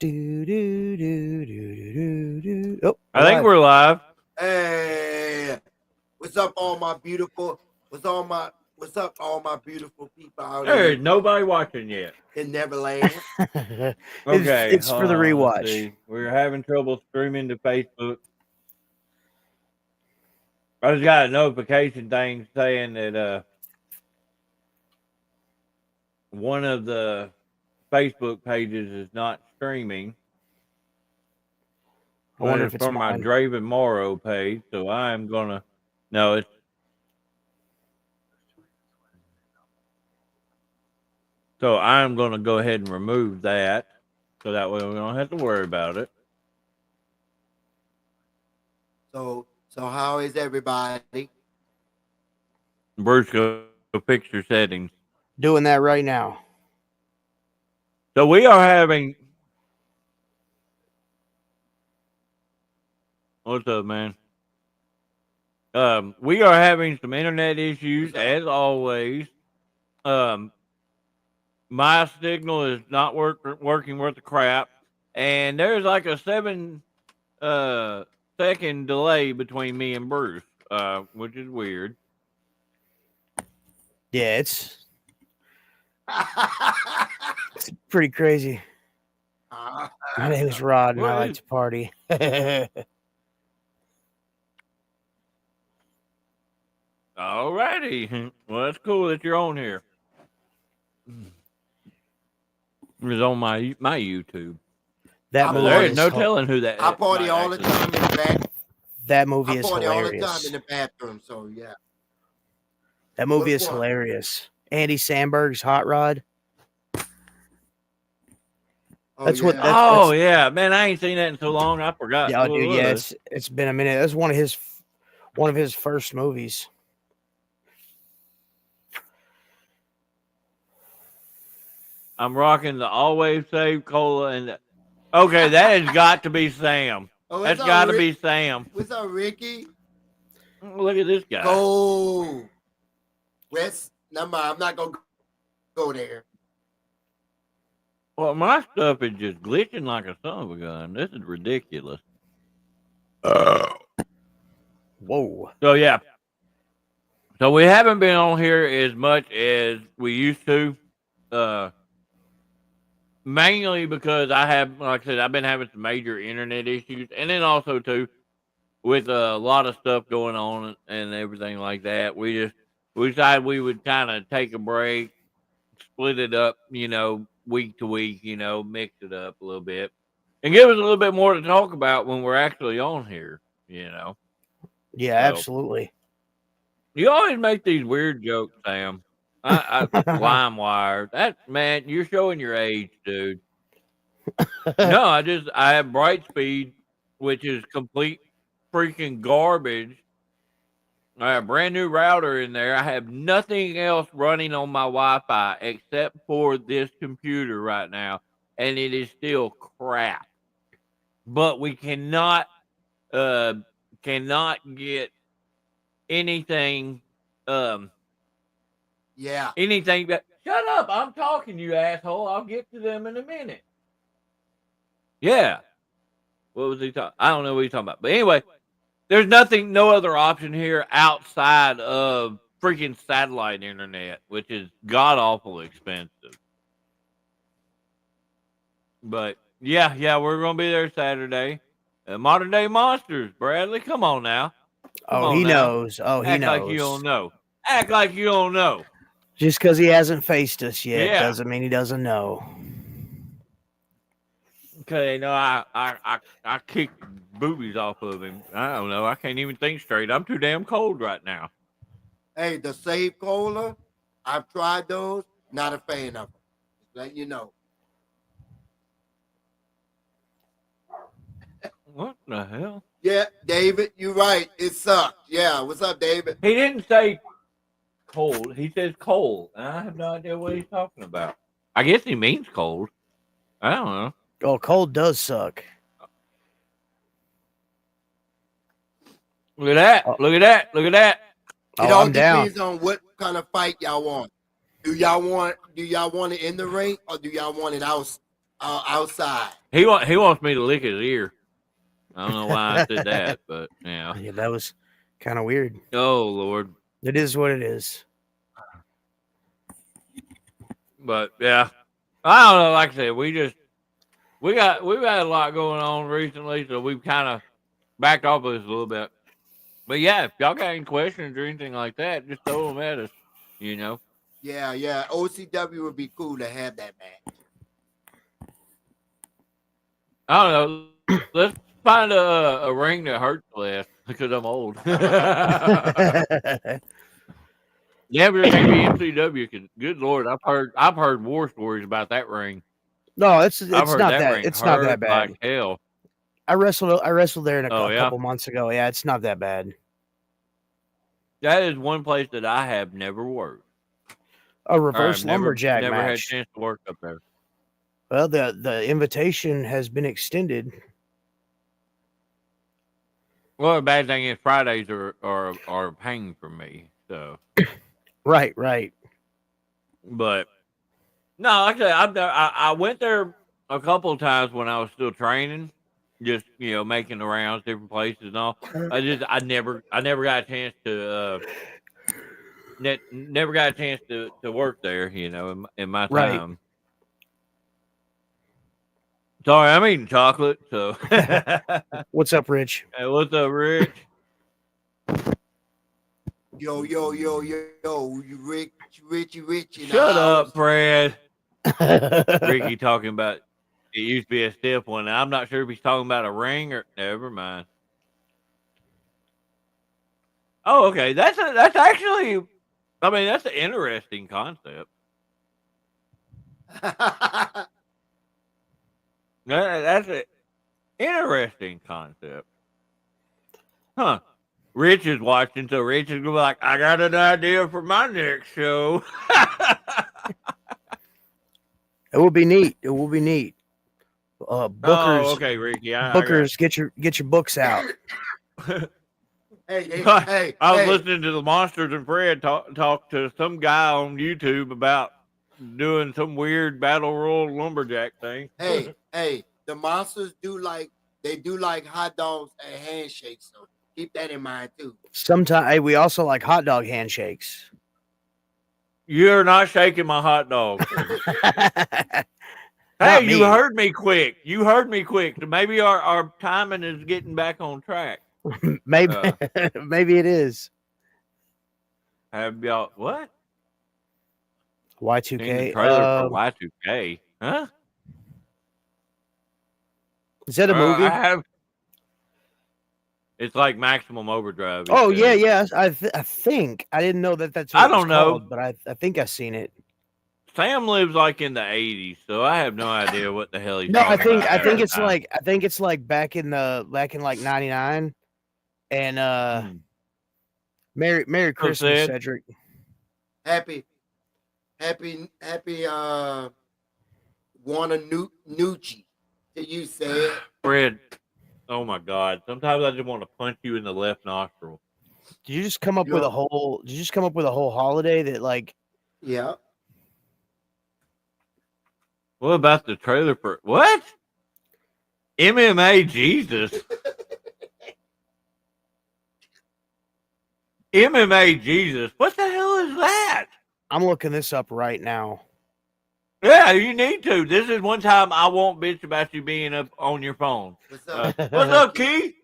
Do, do, do, do, do, do. Oh, I think we're live. Hey, what's up, all my beautiful? What's up, all my beautiful people out There's there nobody watching yet. in Neverland? Okay, it's for the let's rewatch. see. We're having trouble streaming to Facebook. I just got a notification thing saying that one of the Facebook pages is not streaming. I wonder But if it's it's from my mine. Draven Morrow page, so I'm gonna. No, it's. So I'm gonna go ahead and remove that, so that way we don't have to worry about it. So how is everybody? Bruce, go fix your settings. Doing that right now. So we are having. What's up, man? We are having some internet issues as always. My signal is not working worth the crap, and there's like a 7 second delay between me and Bruce, which is weird. Yeah, it's pretty crazy. My name is Rod, and I like to party. Alrighty. Well, that's cool that you're on here. It's on my YouTube. That movie There is is no telling who that is. I party all the time in the back. That movie I is party all the time hilarious. in the bathroom. So yeah, That movie Which is one? hilarious. Andy Samberg's Hot Rod. oh, That's yeah. what- that's- Oh yeah, man! I ain't seen that in so long. I forgot. Yeah, who dude. it Yeah, was. it's been a minute. That's one of his first movies. I'm rocking the Always Save Cola and. Okay, that has got to be Sam. Oh, That's what's got up, to be Rick? Sam. What's up, Ricky? Look at this guy. Go West. Never mind. I'm not gonna go there. Well, my stuff is just glitching like a son of a gun. This is ridiculous. Whoa. So yeah. So we haven't been on here as much as we used to. Mainly because I have, like I said, I've been having some major internet issues, and then also too with a lot of stuff going on and everything like that. We decided we would kind of take a break, split it up, week to week, mix it up a little bit, and give us a little bit more to talk about when we're actually on here. Yeah, So- absolutely. You always make these weird jokes, Sam. LimeWire. That man, you're showing your age, dude. No, I have Brightspeed, which is complete freaking garbage. I have a brand new router in there. I have nothing else running on my Wi-Fi except for this computer right now, and it is still crap. But we cannot get anything Yeah. anything but shut up, I'm talking, you asshole. I'll get to them in a minute. Yeah. What was he talking? I don't know what he's talking about. But anyway, there's no other option here outside of freaking satellite internet, which is god awful expensive. But yeah, we're gonna be there Saturday. Modern Day Monsters, Bradley. Come on now. Come on He now. knows. Oh, he Act knows. like you don't know. Act like you don't know. Just because he hasn't faced us yet Yeah. doesn't mean he doesn't know. Okay, no, I kicked boobies off of him. I don't know. I can't even think straight. I'm too damn cold right now. Hey, the Save Cola, I've tried those. Not a fan of them. Just letting you know. What the hell? Yeah, David, you're right. It sucked. Yeah, what's up, David? He didn't say cold. He says cold. And I have no idea what he's talking about. I guess he means cold. I don't know. Oh, cold does suck. Look at that. Oh. Look at that. Look at that. It Oh, all I'm down. depends on what kind of fight y'all want. Do y'all want it in the ring or do y'all want it outside. He wants me to lick his ear. I don't know why I said that, but yeah. Yeah, that was kind of weird. Oh Lord. It is what it is. But yeah, I don't know. Like I said, we've had a lot going on recently, so we've kind of backed off of this a little bit. But yeah, if y'all got any questions or anything like that, just throw them at us. You know. Yeah, yeah. OCW would be cool to have that match. I don't know. Let's find a ring that hurts less because I'm old. Yeah, but maybe MCW can. Good Lord, I've heard war stories about that ring. No, it's I've heard not that that ring it's not that hurt bad. like hell. I wrestled there a yeah? couple months ago. Yeah, it's not that bad. That is one place that I have never worked. A reverse lumberjack never had a match. chance to work up there. Well, the invitation has been extended. Well, the bad thing is Fridays are a pain for me. So Right. But no, like I said, I went there a couple of times when I was still training, just making the rounds, different places and all. I never got a chance to never got a chance to work there, in my Right. time. Sorry, I'm eating chocolate. So What's up, Rich? Hey, what's up, Rich? Yo, you rich. Shut up, Fred. Ricky talking about it used to be a stiff one. I'm not sure if he's talking about a ring or never mind. Oh, okay. That's actually, I mean, that's an interesting concept. That's an interesting concept. Huh. Rich is watching, so Rich is going to be like, I got an idea for my next show. It will be neat. Bookers. Oh, okay, Ricky. Bookers, get your books out. Hey, I was listening to the Monsters and Fred talk to some guy on YouTube about doing some weird battle royal lumberjack thing. Hey, the Monsters do like hot dogs and handshakes, so keep that in mind too. Sometimes we also like hot dog handshakes. You're not shaking my hot dog. Hey, you heard me quick. So maybe our timing is getting back on track. Maybe it is. Have y'all what? Y2K. Trailer for Y2K, huh? Is that a movie? It's like Maximum Overdrive. Oh yeah. I think I didn't know that's what I don't know, called, but I think I've seen it. Sam lives like in the 80s, so I have no idea what the hell he's No, I talking about. I think it's like back in like 99. And Merry Christmas, Cedric. Happy Nucci to you, said Fred. Oh my God! Sometimes I just want to punch you in the left nostril. Did you just come up with a whole? Did you just come up with a whole holiday that like? Yeah. What about the trailer for what? MMA Jesus. MMA Jesus. What the hell is that? I'm looking this up right now. Yeah, you need to. This is one time I won't bitch about you being up on your phone. What's up? What's up, Key?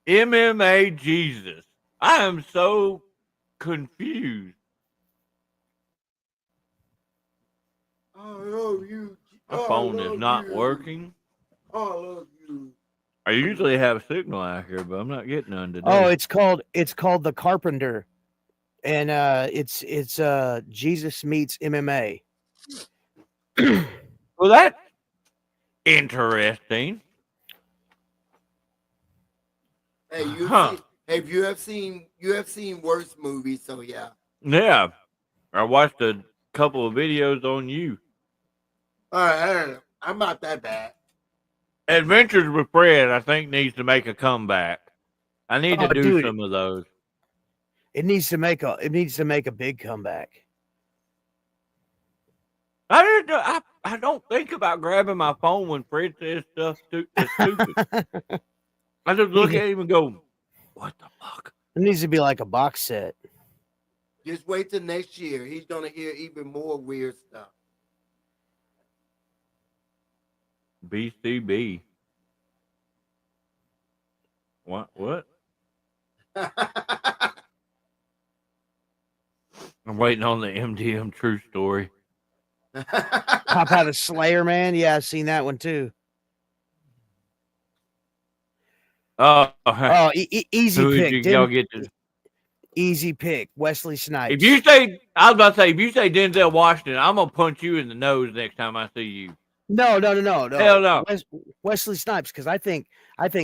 MMA Jesus. I am so confused. I love you. My phone is not working. I love you. I usually have a signal out here, but I'm not getting none today. Oh, it's called The Carpenter. And it's Jesus meets MMA. Well, that's interesting. Hey, you have seen worse movies, so yeah. Yeah, I watched a couple of videos on you. All right, I'm not that bad. Adventures with Fred, I think, needs to make a comeback. I need to do some of those. It needs to make a big comeback. I don't think about grabbing my phone when Fred says stuff that's stupid. I just look at him and go, "What the fuck?" It needs to be like a box set. Just wait till next year. He's gonna hear even more weird stuff. BCB. What? I'm waiting on the MDM true story. Pop out of Slayer, man. Yeah, I've seen that one too. Oh, Easy who pick. did y'all get to? Easy pick. Wesley Snipes. If you say, I was about to say, if you say Denzel Washington, I'm gonna punch you in the nose next time I see you. No. Hell no. Wesley Snipes, because I think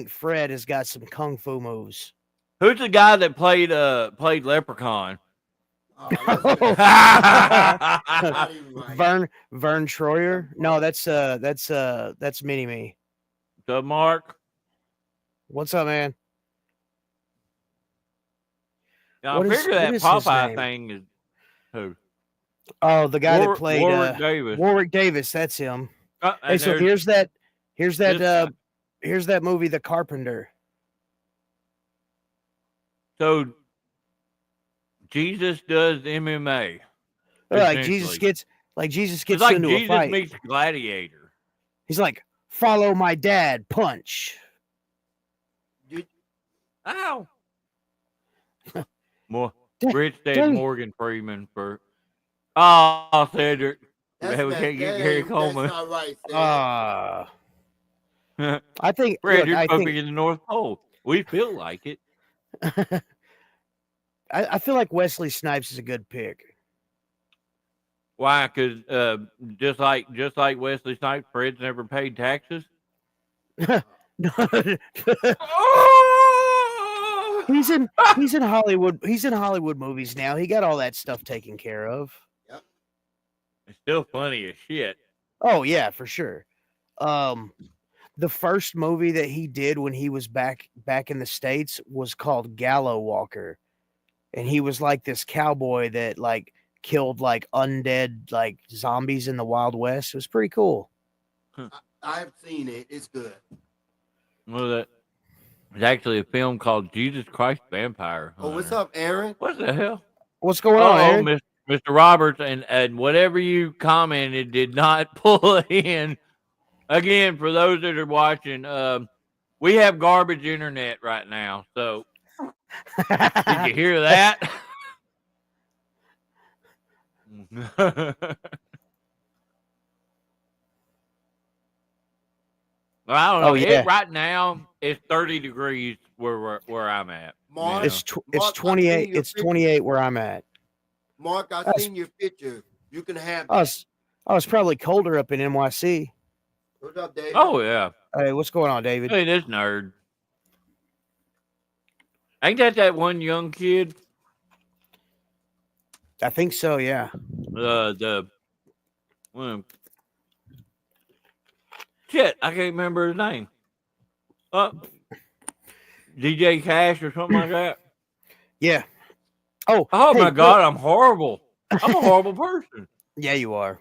Fred has got some kung fu moves. Who's the guy that played Leprechaun? Oh, not even right. Vern Troyer. No, that's Mini Me. The Mark. What's up, man? Now, I figure that Popeye thing is who? Oh, the guy that played Warwick Davis. Warwick Davis. That's him. Hey, so here's that movie, The Carpenter. So Jesus does MMA. Like Jesus gets it's like into Jesus a fight. meets Gladiator. He's like, follow my dad, punch. Ow. Rich said Morgan Freeman for. Oh, Cedric. We can't get Gary Coleman. That's not right, I think Fred, you're supposed to be in the North Pole. We feel like it. I feel like Wesley Snipes is a good pick. Why? Because just like Wesley Snipes, Fred's never paid taxes. He's in Hollywood. He's in Hollywood movies now. He got all that stuff taken care of. Yep. It's still funny as shit. Oh yeah, for sure. The first movie that he did when he was back in the States was called Gallows Walker. And he was like this cowboy that like killed like undead like zombies in the Wild West. It was pretty cool. I've seen it. It's good. Well, there's actually a film called Jesus Christ Vampire Hunter. Oh, what's up, Aaron? What the hell? What's going on, Aaron? Mr. Roberts, and whatever you commented did not pull in. Again, for those that are watching, we have garbage internet right now. So, did you hear that? I don't know. Yeah. Right now, it's 30 degrees where I'm at. Mark, it's 28. It's 28 where I'm at. Mark, I've seen your picture. You can have. It's probably colder up in NYC. What's up, David? Oh yeah. Hey, what's going on, David? Hey, this nerd. Ain't that one young kid? I think so. Yeah. Shit, I can't remember his name. DJ Cash or something like that. Yeah. Oh hey, my God, I'm horrible. I'm a horrible person. Yeah, you are.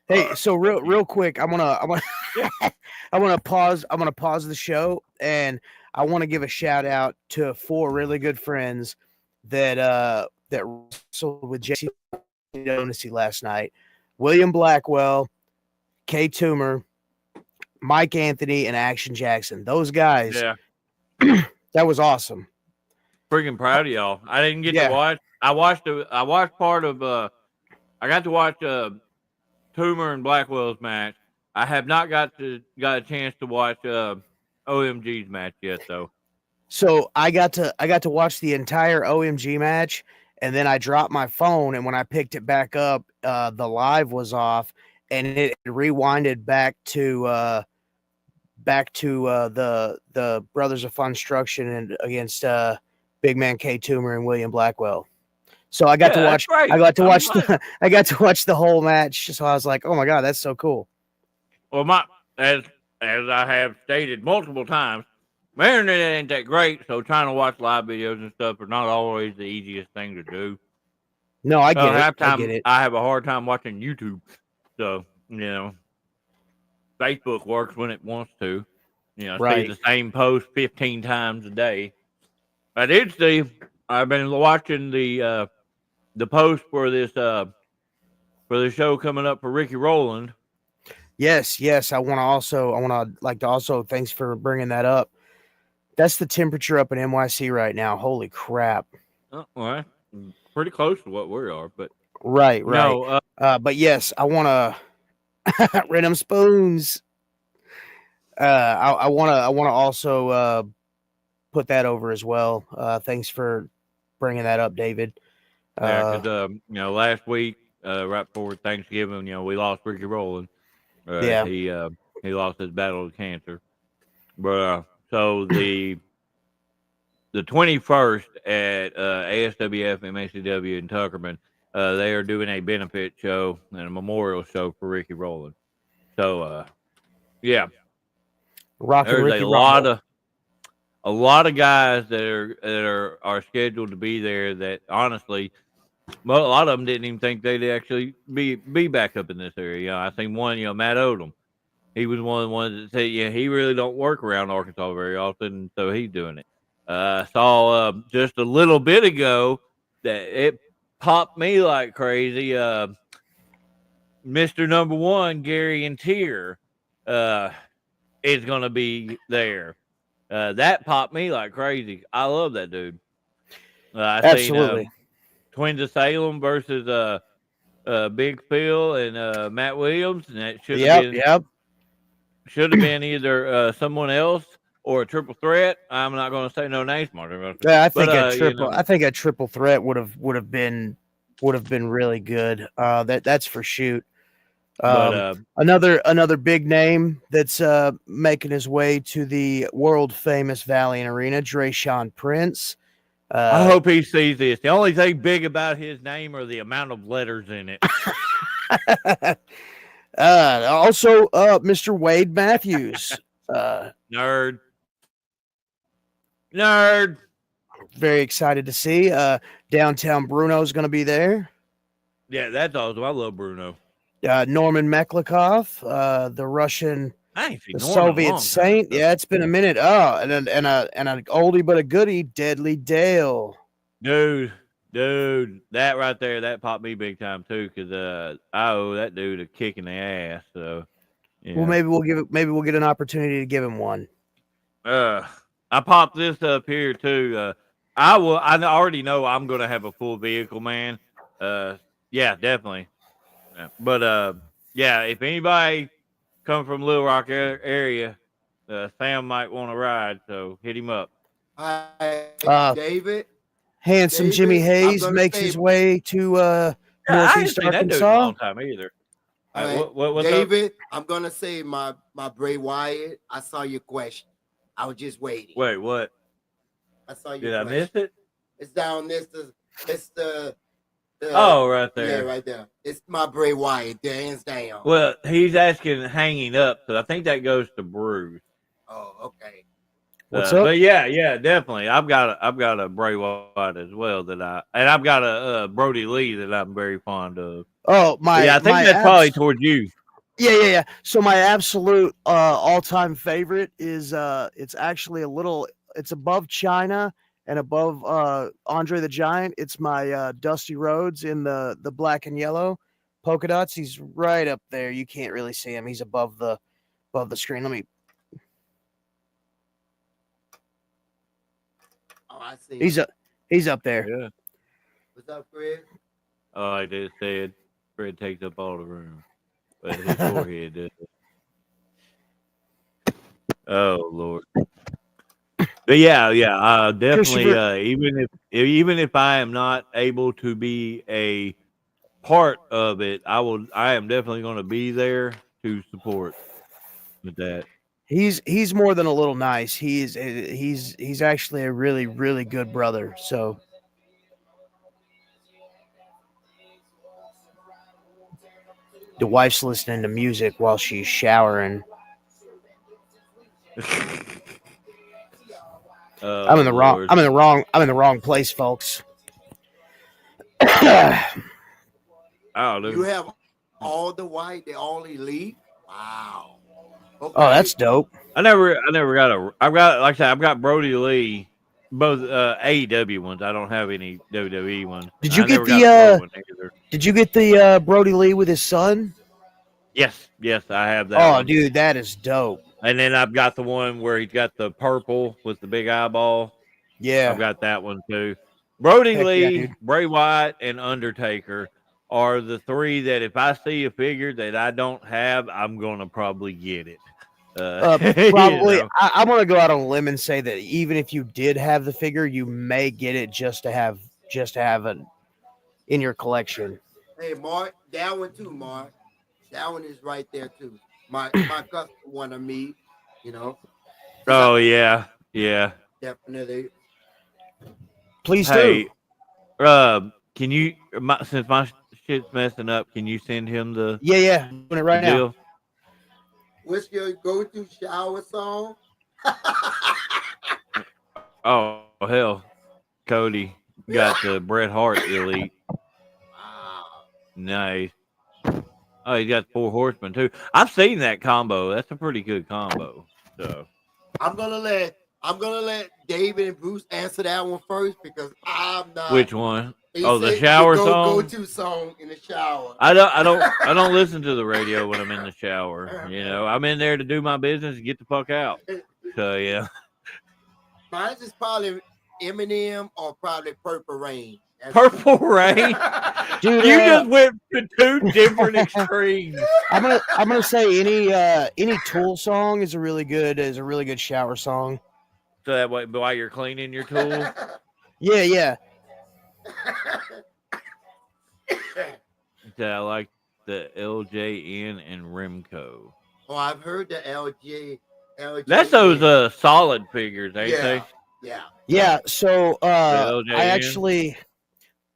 Hey, so real quick, I'm gonna pause the show, and I want to give a shout out to 4 really good friends that wrestled with JC last night: William Blackwell, Kay Toomer, Mike Anthony, and Action Jackson. Those guys. Yeah. That was awesome. Freaking proud of y'all. I didn't get to watch. I watched part of. I got to watch Toomer and Blackwell's match. I have not got a chance to watch OMG's match yet, though. So I got to watch the entire OMG match, and then I dropped my phone, and when I picked it back up, the live was off, and it rewinded back to the Brothers of Funstruction and against Big Man K Toomer and William Blackwell. So I got to watch. I got to watch the whole match. So I was like, "Oh my God, that's so cool." Well, as I have stated multiple times, my internet ain't that great, so trying to watch live videos and stuff are not always the easiest thing to do. No, I get it. I get it. I have a hard time watching YouTube. So, Facebook works when it wants to. See Right. the same post 15 times a day. I did see. I've been watching the post for this for the show coming up for Ricky Rowland. Yes. I want to also thanks for bringing that up. That's the temperature up in NYC right now. Holy crap. Oh, well, pretty close to what we are, but Right. no. But yes, I want to random spoons. I want to also put that over as well. Thanks for bringing that up, David. Yeah, because last week, right before Thanksgiving, we lost Ricky Rowland. Yeah. He lost his battle with cancer. But so the 21st at ASWF and MACW in Tuckerman, they are doing a benefit show and a memorial show for Ricky Rowland. So yeah, Rockin' there's Ricky a lot of guys that are scheduled to be there that honestly, well, a lot of them didn't even think they'd actually be back up in this area. I seen one, Matt Odom. He was one of the ones that said, he really don't work around Arkansas very often, so he's doing it. I saw just a little bit ago that it popped me like crazy. Mr. Number One, Gary and Tier, is going to be there. That popped me like crazy. I love that dude. I Absolutely. seen Twins of Salem versus Big Phil and Matt Williams, and that should have been either someone else or a triple threat. I'm not going to say no names, Martin. Yeah, I think I think a triple threat would have been really good. That's for shoot. Another big name that's making his way to the world famous Valiant Arena, Drayshawn Prince. I hope he sees this. The only thing big about his name are the amount of letters in it. Also, Mr. Wade Matthews. Nerd. Very excited to see. Downtown Bruno's going to be there. Yeah, that's awesome. I love Bruno. Norman Meklikov, the Russian, I ain't seen the Norman Soviet saint. Yeah, it's been a minute. Oh, and an oldie but a goodie, Deadly Dale. Dude, that right there, that popped me big time too, because I owe that dude a kick in the ass. So, well, maybe we'll get an opportunity to give him one. I popped this up here too. I already know I'm gonna have a full vehicle, man. Yeah, definitely. Yeah. But yeah, if anybody come from Little Rock area, Sam might want to ride, so hit him up. Hi, David. Handsome Jimmy Hayes makes his way to Northeast Arkansas. That dude a long time either. What's David, up? I'm gonna say my Bray Wyatt. I saw your question. I was just waiting. Wait, what? I saw your Did question. I miss it? It's down this. It's the right there. Yeah, right there. It's my Bray Wyatt, hands down. Well, he's asking hanging up, so I think that goes to Bruce. Oh, okay. What's up? But yeah, definitely. I've got a Bray Wyatt as well and I've got a Brody Lee that I'm very fond of. Oh my! I think that's probably towards you. Yeah. So my absolute all-time favorite is it's actually it's above China and above Andre the Giant. It's my Dusty Rhodes in the black and yellow polka dots. He's right up there. You can't really see him. He's above the screen. Let me. Oh, I see. He's up there. Yeah. What's up, Fred? Oh, I just said Fred takes up all the room, but his forehead does. Oh Lord. But yeah, definitely. Even if I am not able to be a part of it, I am definitely going to be there to support with that. He's more than a little nice. He's actually a really, really good brother. So the wife's listening to music while she's showering. I'm in the wrong place, folks. You have all the white, they all elite. Wow. Oh, Okay. that's dope. I never got a. I've got like I said, I've got Brody Lee, both AEW ones. I don't have any WWE ones. Did you I get never got a pro one either. Did you get the Brody Lee with his son? Yes, I have that Oh, one. dude, that is dope. And then I've got the one where he's got the purple with the big eyeball. Yeah. I've got that one too. Brody Heck yeah, Lee, dude. Bray Wyatt, and Undertaker are the three that if I see a figure that I don't have, I'm gonna probably get it. Probably. You know. I'm gonna go out on a limb and say that even if you did have the figure, you may get it just to have it in your collection. Hey, Mark, that one too, Mark. That one is right there too. My customer wanted me, you know. Oh yeah. Definitely. Please Hey, do. can you since my shit's messing up, can you send him the Yeah. I'm doing it right now. deal? What's your go-to shower song? Oh hell, Cody got the Bret Hart Elite. Wow. Nice. Oh, he got 4 Horsemen too. I've seen that combo. That's a pretty good combo. So I'm gonna let David and Bruce answer that one first because I'm not. which one? He Oh, the said shower song. Go-to song in the shower. I don't listen to the radio when I'm in the shower. You know, I'm in there to do my business and get the fuck out. So yeah. Mine is probably Eminem or probably Purple Rain. Purple Rain. Dude, You just went to 2 different extremes. I'm gonna say any Tool song is a really good shower song. So that way, while you're cleaning your tool. Yeah. So I like the LJN and Remco. Oh, I've heard the LJ. That's those solid figures, ain't they? Yeah. So LJN? I actually,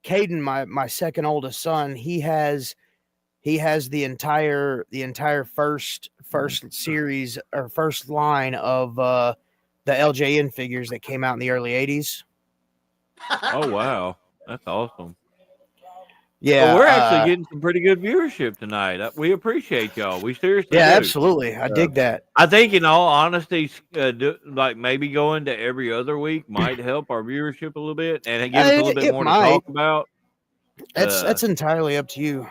Caden, my second oldest son, he has the entire first series or first line of the LJN figures that came out in the early 80s. Oh wow, that's awesome. Yeah, well, we're actually getting some pretty good viewership tonight. We appreciate y'all. We seriously do. Absolutely. I dig that. I think, in all honesty, like maybe going to every other week might help our viewership a little bit and give us a little bit more to talk about. That's entirely up to you.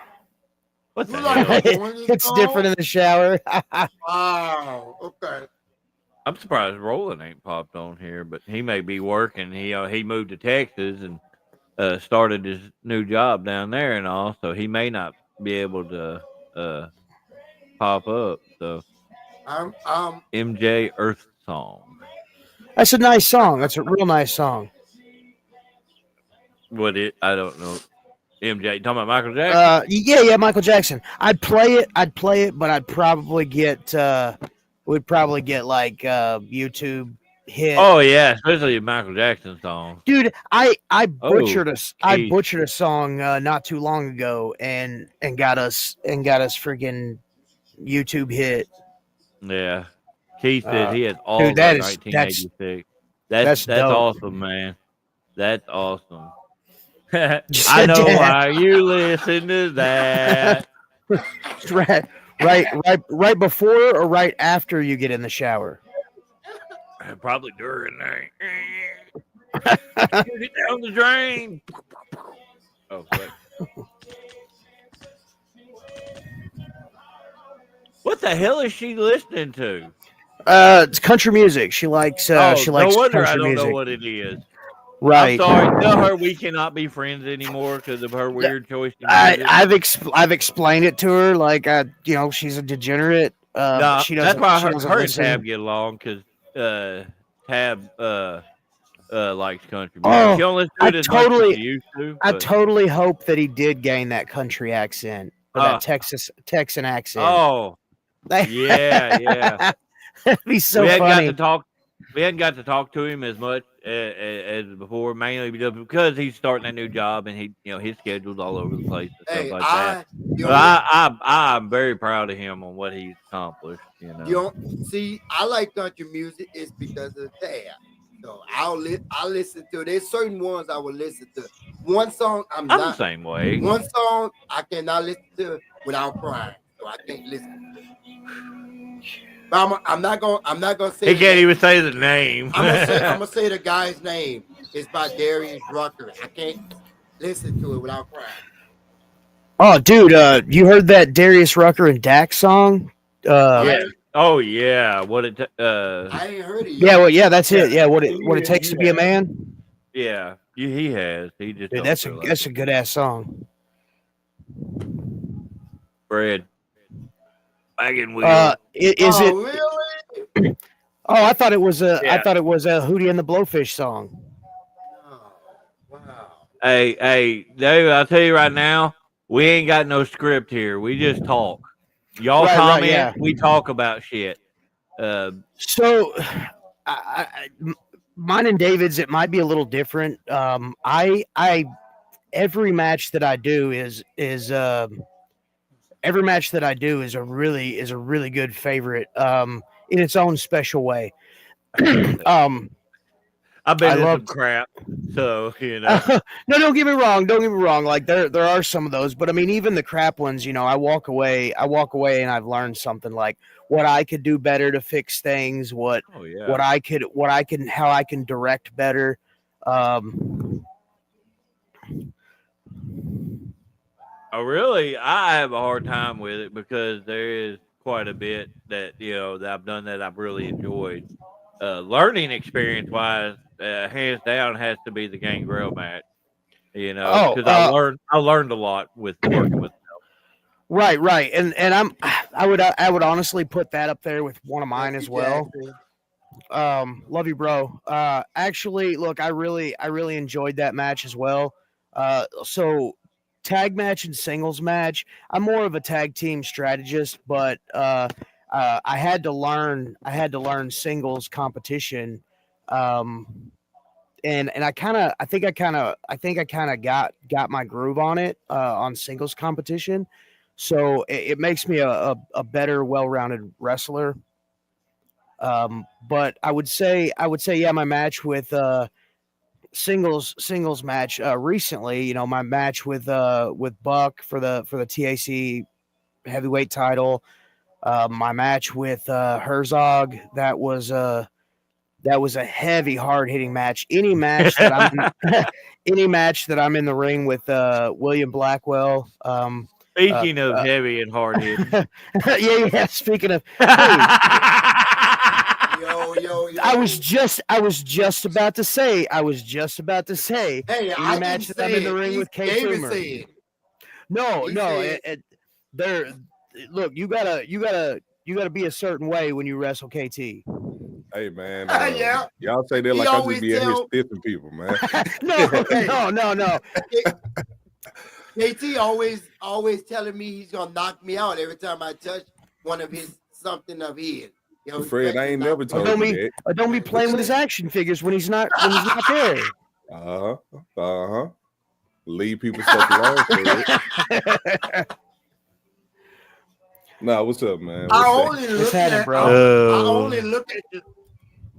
What the hell? It's different in the shower. Wow. Okay. I'm surprised Roland ain't popped on here, but he may be working. He moved to Texas and started his new job down there and all, so he may not be able to pop up. So MJ Earth Song. That's a nice song. That's a real nice song. I don't know. MJ, you talking about Michael Jackson? Yeah, Michael Jackson. I'd play it, but I'd probably get we'd probably get like YouTube hit. Oh yeah, especially a Michael Jackson song. Dude, I butchered a song not too long ago and got us freaking YouTube hit. Yeah. Keith said he had all dude, of 1986. That's awesome, man. That's awesome. I know why you listen to that. right before or right after you get in the shower? Probably during that. Get down the drain. Oh, wait. What the hell is she listening to? It's country music. She likes no wonder country I don't music. know what it is. Right. I'm sorry. Tell her we cannot be friends anymore because of her weird choice. I've explained it to her. Like, she's a degenerate. No, she that's why her and listen. Tab get along because Tab likes country music. Oh, she don't listen to it as much as she used to. I totally hope that he did gain that country accent or that Texan accent. Oh, yeah. That'd be so funny. We hadn't got to talk to him as much as before, mainly because he's starting a new job and his schedule's all over the place and stuff like that. But I'm very proud of him on what he's accomplished. See, I like country music is because of that. So I listen to. There's certain ones I will listen to. One song I'm not the same way. One song I cannot listen to without crying, so I can't listen. But I'm not gonna say. He can't even say the name. I'm gonna say the guy's name. It's by Darius Rucker. I can't listen to it without crying. Oh, dude, you heard that Darius Rucker and Dak song? Yeah. Oh yeah. What it? I ain't heard it yet. Yeah, well, yeah, that's it. Yeah, what it takes to be a man. Yeah. He has. He just. Dude, that's a good ass song. Fred. Wagon wheel. Is it? Really? Oh, I thought it was a. Yeah. I thought it was a Hootie and the Blowfish song. Oh, wow. Hey, David, I'll tell you right now, we ain't got no script here. We just talk. Y'all Right, comment, yeah. we talk about shit. So, mine and David's, it might be a little different. I every match that I do is every match that I do is a really good favorite. In its own special way. I've been I in love- some crap, so you know. No, don't get me wrong. Don't get me wrong. Like there are some of those, but I mean, even the crap ones, you know, I walk away and I've learned something, like what I could do better to fix things, what I can, how I can direct better. Oh, really? I have a hard time with it because there is quite a bit that that I've done that I've really enjoyed. Learning experience wise, hands down, has to be the Gangrel match. You know, because I learned a lot with working with them. Right, and I would honestly put that up there with one of mine as well. Love you, bro. Actually, look, I really enjoyed that match as well. So tag match and singles match, I'm more of a tag team strategist, but I had to learn singles competition. And I think I kind of got my groove on it on singles competition. So it makes me a better, well-rounded wrestler. But I would say, yeah, my match with singles match recently, you know, my match with Buck for the TAC heavyweight title, my match with Herzog, that was a heavy, hard-hitting match. Any match that I'm in the ring with William Blackwell. Speaking of heavy and hard hitting, yeah. Speaking of, hey, Yo. I was just about to say. Hey, any match that I'm in the ring with K. Frumer. No. Look, you gotta be a certain way when you wrestle KT. Hey man, Yeah. y'all say that He like I always just be in here tell- stiffing people, man. No. KT always telling me he's gonna knock me out every time I touch one of his something of his. Yo, Fred, I ain't never told Don't you be that. don't be playing with his action figures when he's not there. Leave people stuff alone, Fred. Nah, what's up, man? I What's only What's look happening, at bro? I only look at your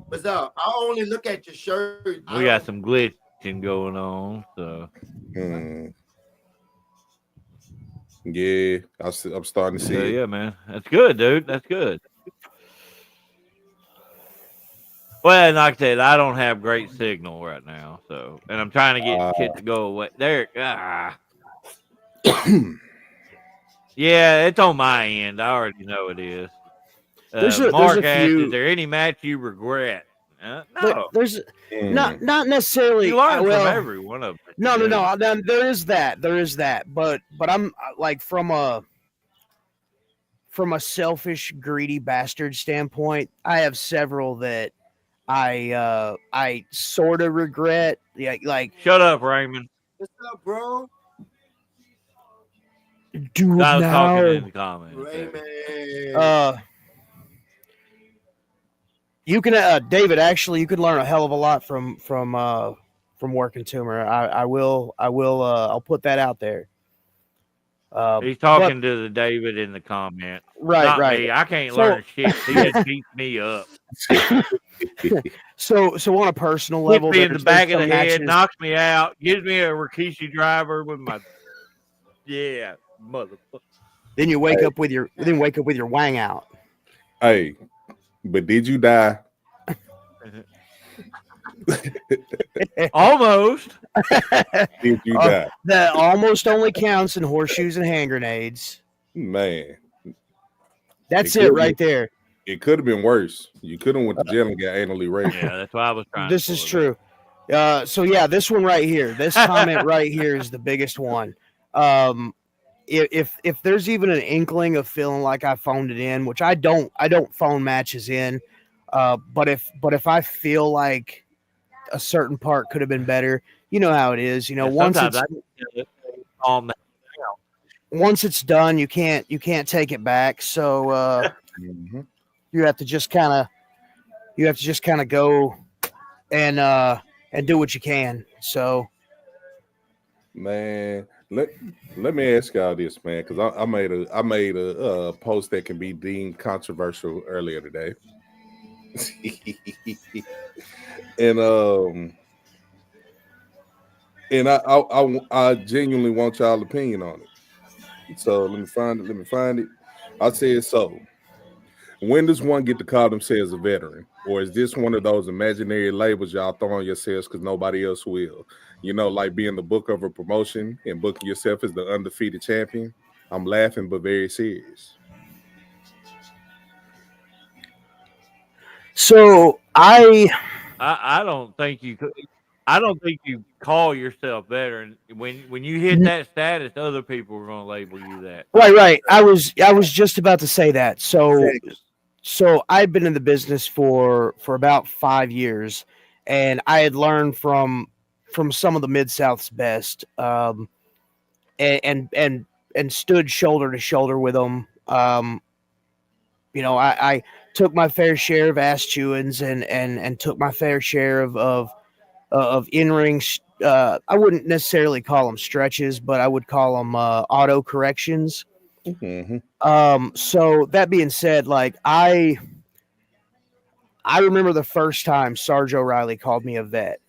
what's up? I only look at your shirt. we got some glitching going on. So Yeah, I'm starting to see it. yeah, man, that's good, dude. That's good. Well, like I said, I don't have great signal right now, so and I'm trying to get shit to go away. There, yeah, it's on my end. I already know it is. Mark asked, few- "Is there any match you regret?" No, There's not necessarily. you learn well, from every one of them. No. There is that. But I'm like from a selfish, greedy bastard standpoint, I have several that I sort of regret. Yeah, like Shut up, Raymond. What's up, bro? dude I was talking in now. the comments. Raymond. You can David. Actually, you could learn a hell of a lot from working tumor. I will. I'll put that out there. He's talking to the David in the comment. Right, Not right. me. I can't learn shit. He just beats me up. So on a personal Hits level, me in the back of the head, matches, knocks me out, gives me a Rikishi driver with my motherfucker. Then you wake up with your wang out. Hey, but did you die? Almost. Did you die? That almost only counts in horseshoes and hand grenades. Man, That's It it could right be. there. it could have been worse. You could have went to jail and got anally raped. Yeah, that's why I was trying. This to is pull it true. So yeah, this one right here, this comment right here is the biggest one. If there's even an inkling of feeling like I phoned it in, which I don't phone matches in. But if I feel like a certain part could have been better, you know how it is. You know, Yeah, once sometimes it's calm down. once it's done, you can't take it back. So Mhm. you have to just kind of go and do what you can. So Man, let me ask y'all this, man, because I made a post that can be deemed controversial earlier today, and I genuinely want y'all opinion on it. So let me find it. I said so. When does one get to call themselves a veteran? Or is this one of those imaginary labels y'all throw on yourselves because nobody else will? You know, like being the book of a promotion and booking yourself as the undefeated champion. I'm laughing, but very serious. so I don't think you could. I don't think you call yourself veteran. When you hit that status, other people are going to label you that. right. I was just about to say that. So I've been in the business for about 5 years, and I had learned from some of the Mid South's best, and stood shoulder to shoulder with them. You know, I took my fair share of ass chewings and took my fair share of in ring. I wouldn't necessarily call them stretches, but I would call them auto corrections. Mm-hmm. So that being said, like I remember the first time Sarge O'Reilly called me a vet.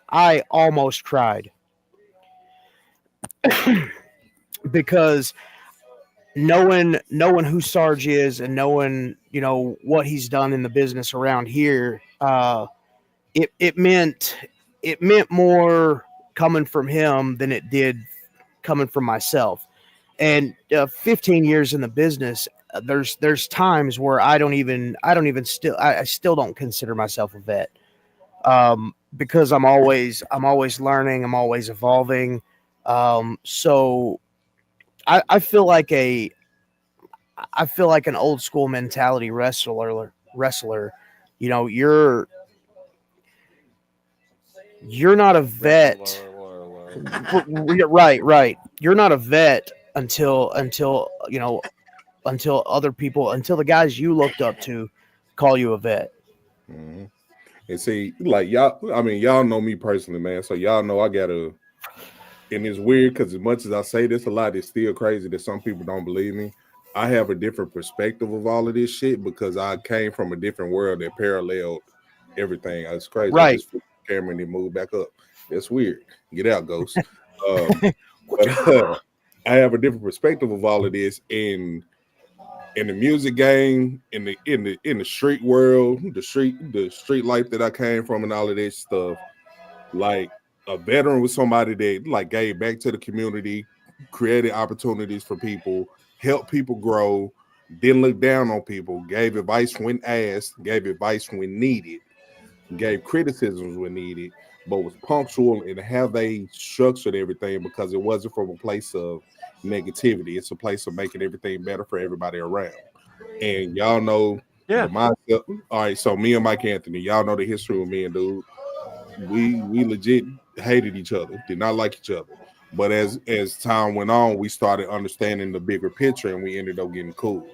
I almost cried because knowing who Sarge is and knowing what he's done in the business around here, it meant more coming from him than it did coming from myself. And 15 years in the business, there's times where I still don't consider myself a vet, because I'm always learning, I'm always evolving. So I feel like an old school mentality wrestler. You know, you're not a vet. Right. You're not a vet until until the guys you looked up to call you a vet. Mm-hmm. And see, like y'all, I mean, y'all know me personally, man. So y'all know I gotta, and it's weird because as much as I say this a lot, it's still crazy that some people don't believe me. I have a different perspective of all of this shit because I came from a different world that paralleled everything. It's crazy. I Right. just flipped the camera and it moved back up. That's weird. Get out, Ghost. But I have a different perspective of all of this in the music game, in the street world, the street life that I came from, and all of this stuff. Like a veteran was somebody that like gave back to the community, created opportunities for people, helped people grow, didn't look down on people, gave advice when asked, gave advice when needed, gave criticisms when needed, but was punctual in how they structured everything because it wasn't from a place of negativity. It's a place of making everything better for everybody around. And y'all know Yeah. the mindset. All right, so me and Mike Anthony, y'all know the history of me and dude. We legit hated each other, did not like each other. But as time went on, we started understanding the bigger picture and we ended up getting cool.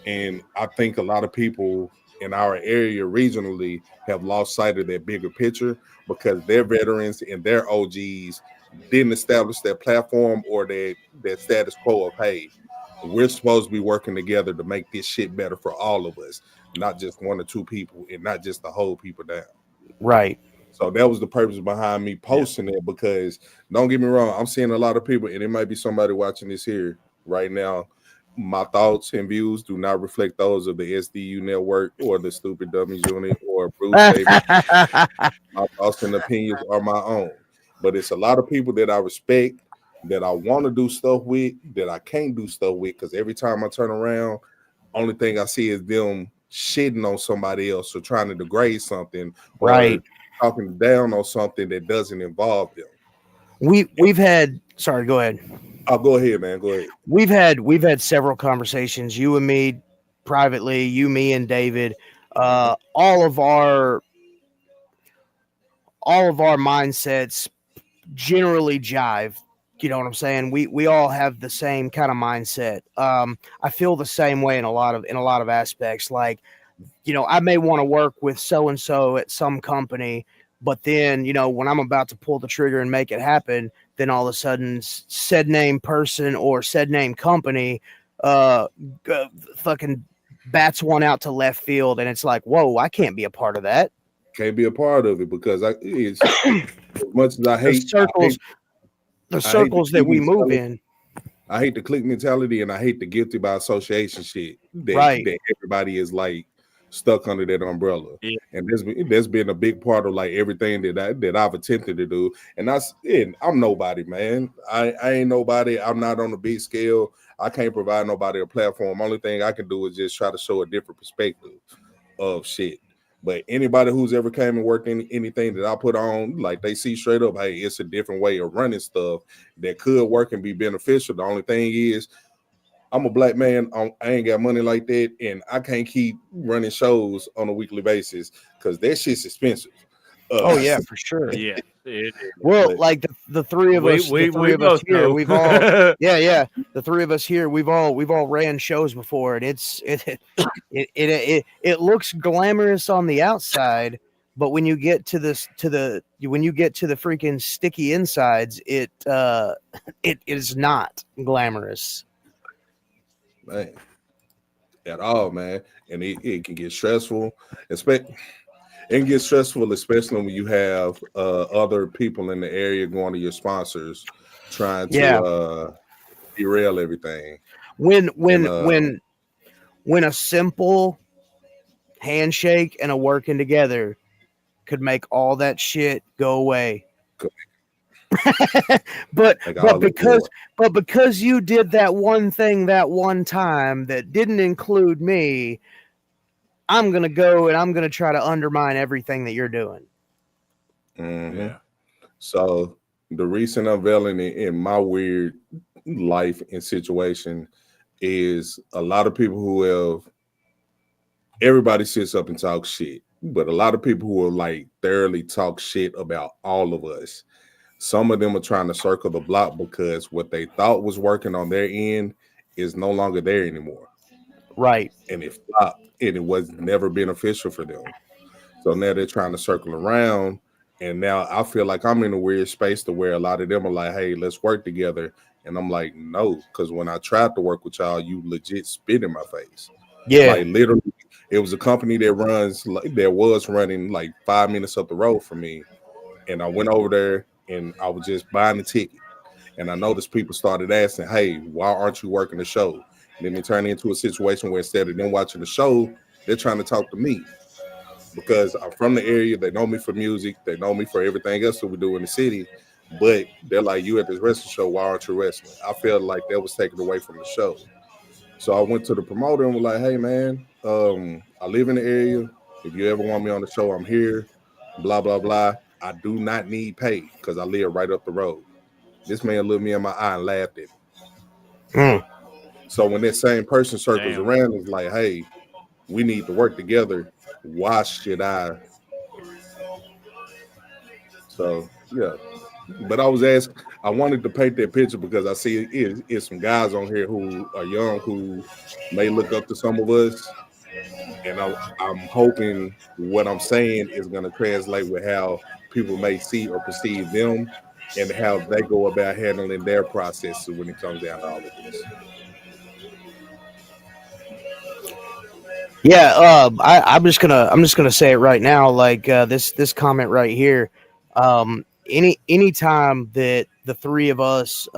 And I think a lot of people in our area regionally have lost sight of that bigger picture because their veterans and their OGs didn't establish that platform or that status quo of, hey, we're supposed to be working together to make this shit better for all of us, not just one or two people and not just to hold people down. Right. So that was the purpose behind me posting it because don't get me wrong, I'm seeing a lot of people, and it might be somebody watching this here right now my thoughts and views do not reflect those of the SDU network or the Stupid Dummies Unit or Bruce Davis. My thoughts and opinions are my own. But it's a lot of people that I respect, that I want to do stuff with, that I can't do stuff with, because every time I turn around, only thing I see is them shitting on somebody else or trying to degrade something Right. or talking down on something that doesn't involve them. We've had. Sorry, go ahead. Oh, go ahead, man. Go ahead. We've had several conversations. You and me, privately. You, me, and David. All of our mindsets generally jive. You know what I'm saying? We all have the same kind of mindset. I feel the same way in a lot of aspects. Like, you know, I may want to work with so and so at some company, but then, you know, when I'm about to pull the trigger and make it happen, then all of a sudden said name person or said name company fucking bats one out to left field, and it's like, whoa, I can't be a part of that. Can't be a part of it because it's as much as I hate the circles that we move in. I hate the clique mentality and I hate the guilty by association shit Right. that everybody is like stuck under that umbrella. Yeah. And there's been a big part of like everything that I've attempted to do. And I'm nobody, man. I ain't nobody. I'm not on the big scale. I can't provide nobody a platform. Only thing I can do is just try to show a different perspective of shit. But anybody who's ever came and worked in anything that I put on, like they see straight up, hey, it's a different way of running stuff that could work and be beneficial. The only thing is, I'm a black man. I ain't got money like that, and I can't keep running shows on a weekly basis because that shit's expensive. Oh yeah, for sure. Yeah. Well, like the three of us, we us here, know. we've all the three of us here, we've all ran shows before, and it looks glamorous on the outside, but when you get to the freaking sticky insides, it is not glamorous. Man, at all, man, and it can get stressful. It can get stressful, especially when you have other people in the area going to your sponsors, trying to derail everything. When a simple handshake and a working together could make all that shit go away. but because you did that one thing that one time that didn't include me, I'm gonna go and I'm gonna try to undermine everything that you're doing. Mm-hmm. Yeah. So the recent unveiling in my weird life and situation is a lot of people who have. Everybody sits up and talks shit, but a lot of people who are like thoroughly talk shit about all of us. Some of them are trying to circle the block because what they thought was working on their end is no longer there anymore. Right. And it flopped, and it was never beneficial for them. So now they're trying to circle around, and now I feel like I'm in a weird space to where a lot of them are like, hey, let's work together. And I'm like, no, because when I tried to work with y'all, you legit spit in my face. Yeah. Like literally, it was a company that was running like 5 minutes up the road from me. And I went over there and I was just buying the ticket. And I noticed people started asking, hey, why aren't you working the show? And then it turned into a situation where instead of them watching the show, they're trying to talk to me. Because I'm from the area, they know me for music, they know me for everything else that we do in the city. But they're like, you at this wrestling show, why aren't you wrestling? I felt like that was taken away from the show. So I went to the promoter and was like, hey, man, I live in the area. If you ever want me on the show, I'm here. Blah, blah, blah. I do not need pay because I live right up the road. This man looked me in my eye and laughed at me. So when that same person circles around, it's like, hey, we need to work together. Why should I? So, yeah. But I was asked, I wanted to paint that picture because I see it's some guys on here who are young who may look up to some of us. And I'm hoping what I'm saying is going to translate with how people may see or perceive them and how they go about handling their processes when it comes down to all of this. Yeah, I'm just gonna say it right now. Like this comment right here. Any time that the three of us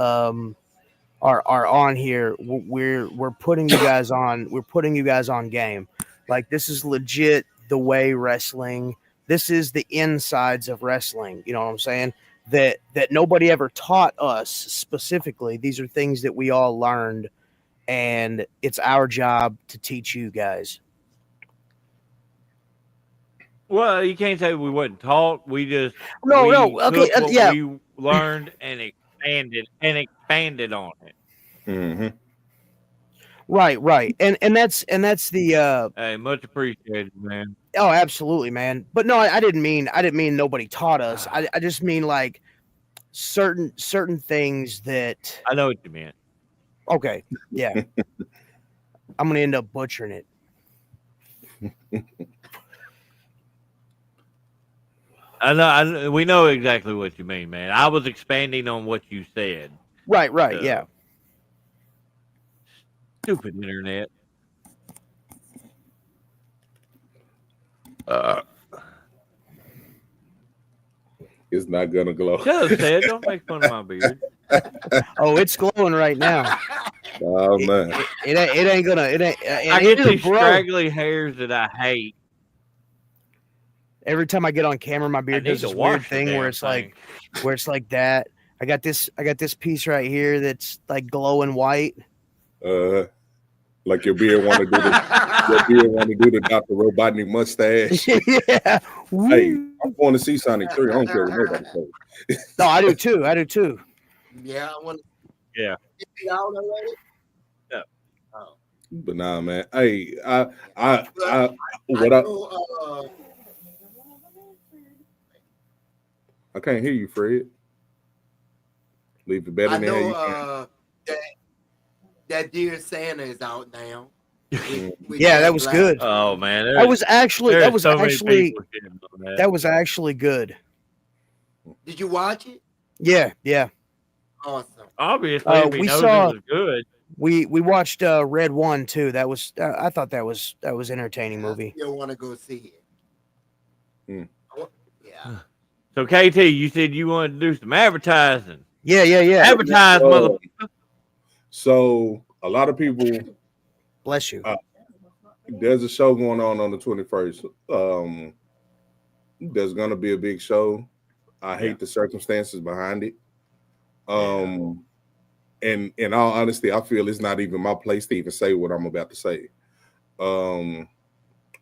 are on here, we're putting you guys on. We're putting you guys on game. Like this is legit the way wrestling. This is the insides of wrestling. You know what I'm saying? That nobody ever taught us specifically. These are things that we all learned, and it's our job to teach you guys. Well, you can't say we wasn't taught. We just No, okay, took what yeah, we learned and expanded on it. Mm-hmm. right, and that's the Hey, much appreciated, man. oh, absolutely, man. But no, I didn't mean nobody taught us. I just mean like certain things that. I know what you meant. Okay, yeah. I'm gonna end up butchering it. I know. We know exactly what you mean, man. I was expanding on what you said. Right, yeah. Stupid internet. It's not gonna glow. Shut up, Ted. Don't make fun of my beard. Oh, it's glowing right now. Oh man, It ain't gonna. It ain't. I get It'll these grow. straggly hairs that I hate. Every time I get on camera, my beard does this weird thing where it's like that. I got this piece right here that's like glowing white. like your beard want to do the Dr. Robotnik mustache. Yeah. Hey, I'm going to see Sonic 3. I don't care what nobody says. No, I do too. Yeah, I want. Yeah. Y'all already? No. Oh. But nah, man. Hey, I can't hear you, Fred. Leave it better I than know that Dear Santa is out now. Yeah, that was good. Oh man, that was actually many people shitting on that. that was actually good. Did you watch it? Yeah. Awesome. Obviously, if he we knows saw- it was good. We watched Red One too. That was I thought that was entertaining movie. I still want to go see it. Yeah. So KT, you said you wanted to do some advertising. Yeah. Advertise, mother. So a lot of people. Bless you. There's a show going on the 21st. There's gonna be a big show. I hate the circumstances behind it. And in all honesty, I feel it's not even my place to even say what I'm about to say.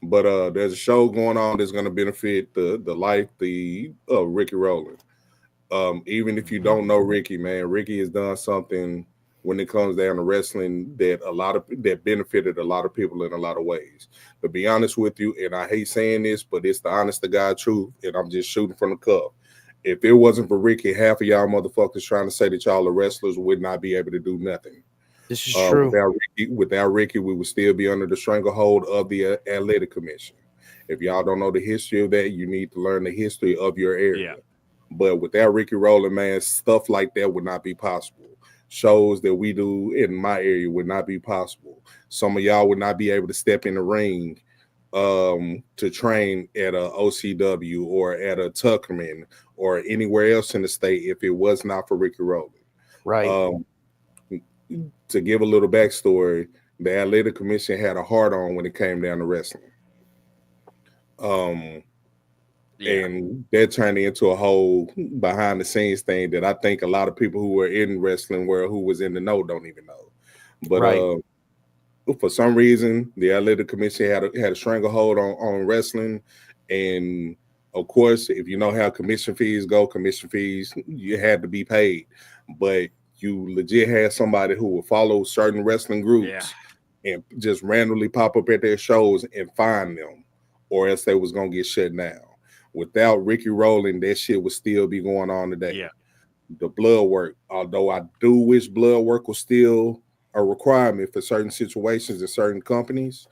But there's a show going on that's gonna benefit the life of Ricky Rowland. Even if you don't know Ricky, man, Ricky has done something when it comes down to wrestling that benefited a lot of people in a lot of ways. To be honest with you, and I hate saying this, but it's the honest to God truth, and I'm just shooting from the cuff. If it wasn't for Ricky, half of y'all motherfuckers trying to say that y'all are wrestlers would not be able to do nothing. This is true. Without Ricky, we would still be under the stranglehold of the Athletic Commission. If y'all don't know the history of that, you need to learn the history of your area. Yeah. But without Ricky Rowland, man, stuff like that would not be possible. Shows that we do in my area would not be possible. Some of y'all would not be able to step in the ring to train at a OCW or at a Tuckerman or anywhere else in the state if it was not for Ricky Rowland. Right. To give a little backstory, the Athletic Commission had a hard on when it came down to wrestling. And that turned into a whole behind the scenes thing that I think a lot of people who were in wrestling who was in the know don't even know. But for some reason, the Athletic Commission had a stranglehold on wrestling. And of course, if you know how commission fees go, you had to be paid. But you legit had somebody who would follow certain wrestling groups and just randomly pop up at their shows and find them, or else they was gonna get shut down. Without Ricky Rowland, that shit would still be going on today. Yeah. The blood work, although I do wish blood work was still a requirement for certain situations and certain companies,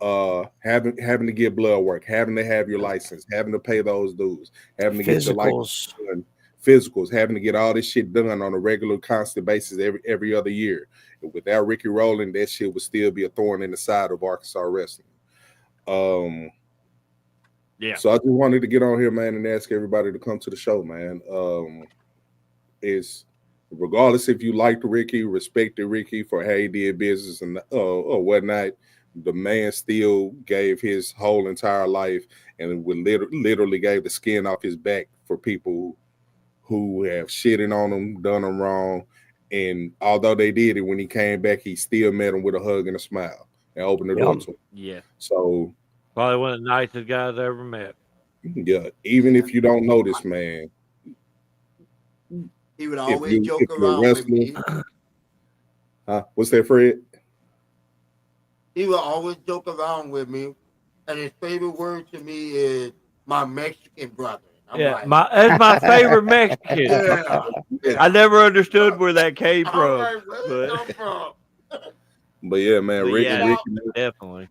having to get blood work, having to have your license, having to pay those dues, having to get your license done, physicals, having to get all this shit done on a regular, constant basis every other year. And without Ricky Rowland, that shit would still be a thorn in the side of Arkansas wrestling. So I just wanted to get on here, man, and ask everybody to come to the show, man. It's regardless if you liked Ricky, respected Ricky for how he did business and or whatnot, the man still gave his whole entire life and would literally gave the skin off his back for people who have shitting on him, done him wrong. And although they did it, when he came back, he still met him with a hug and a smile and opened the door to him. Yeah. So Probably one of the nicest guys I ever met. yeah, even if you don't know this man, He would always if joke you're a around with wrestler, me. what's that, Fred? He would always joke around with me, and his favorite word to me is my Mexican brother. I'm Yeah, like, that's my favorite Mexican. yeah. I never understood where that came I'm from. like, where it come from? But yeah, man, But Ricky, yeah, definitely.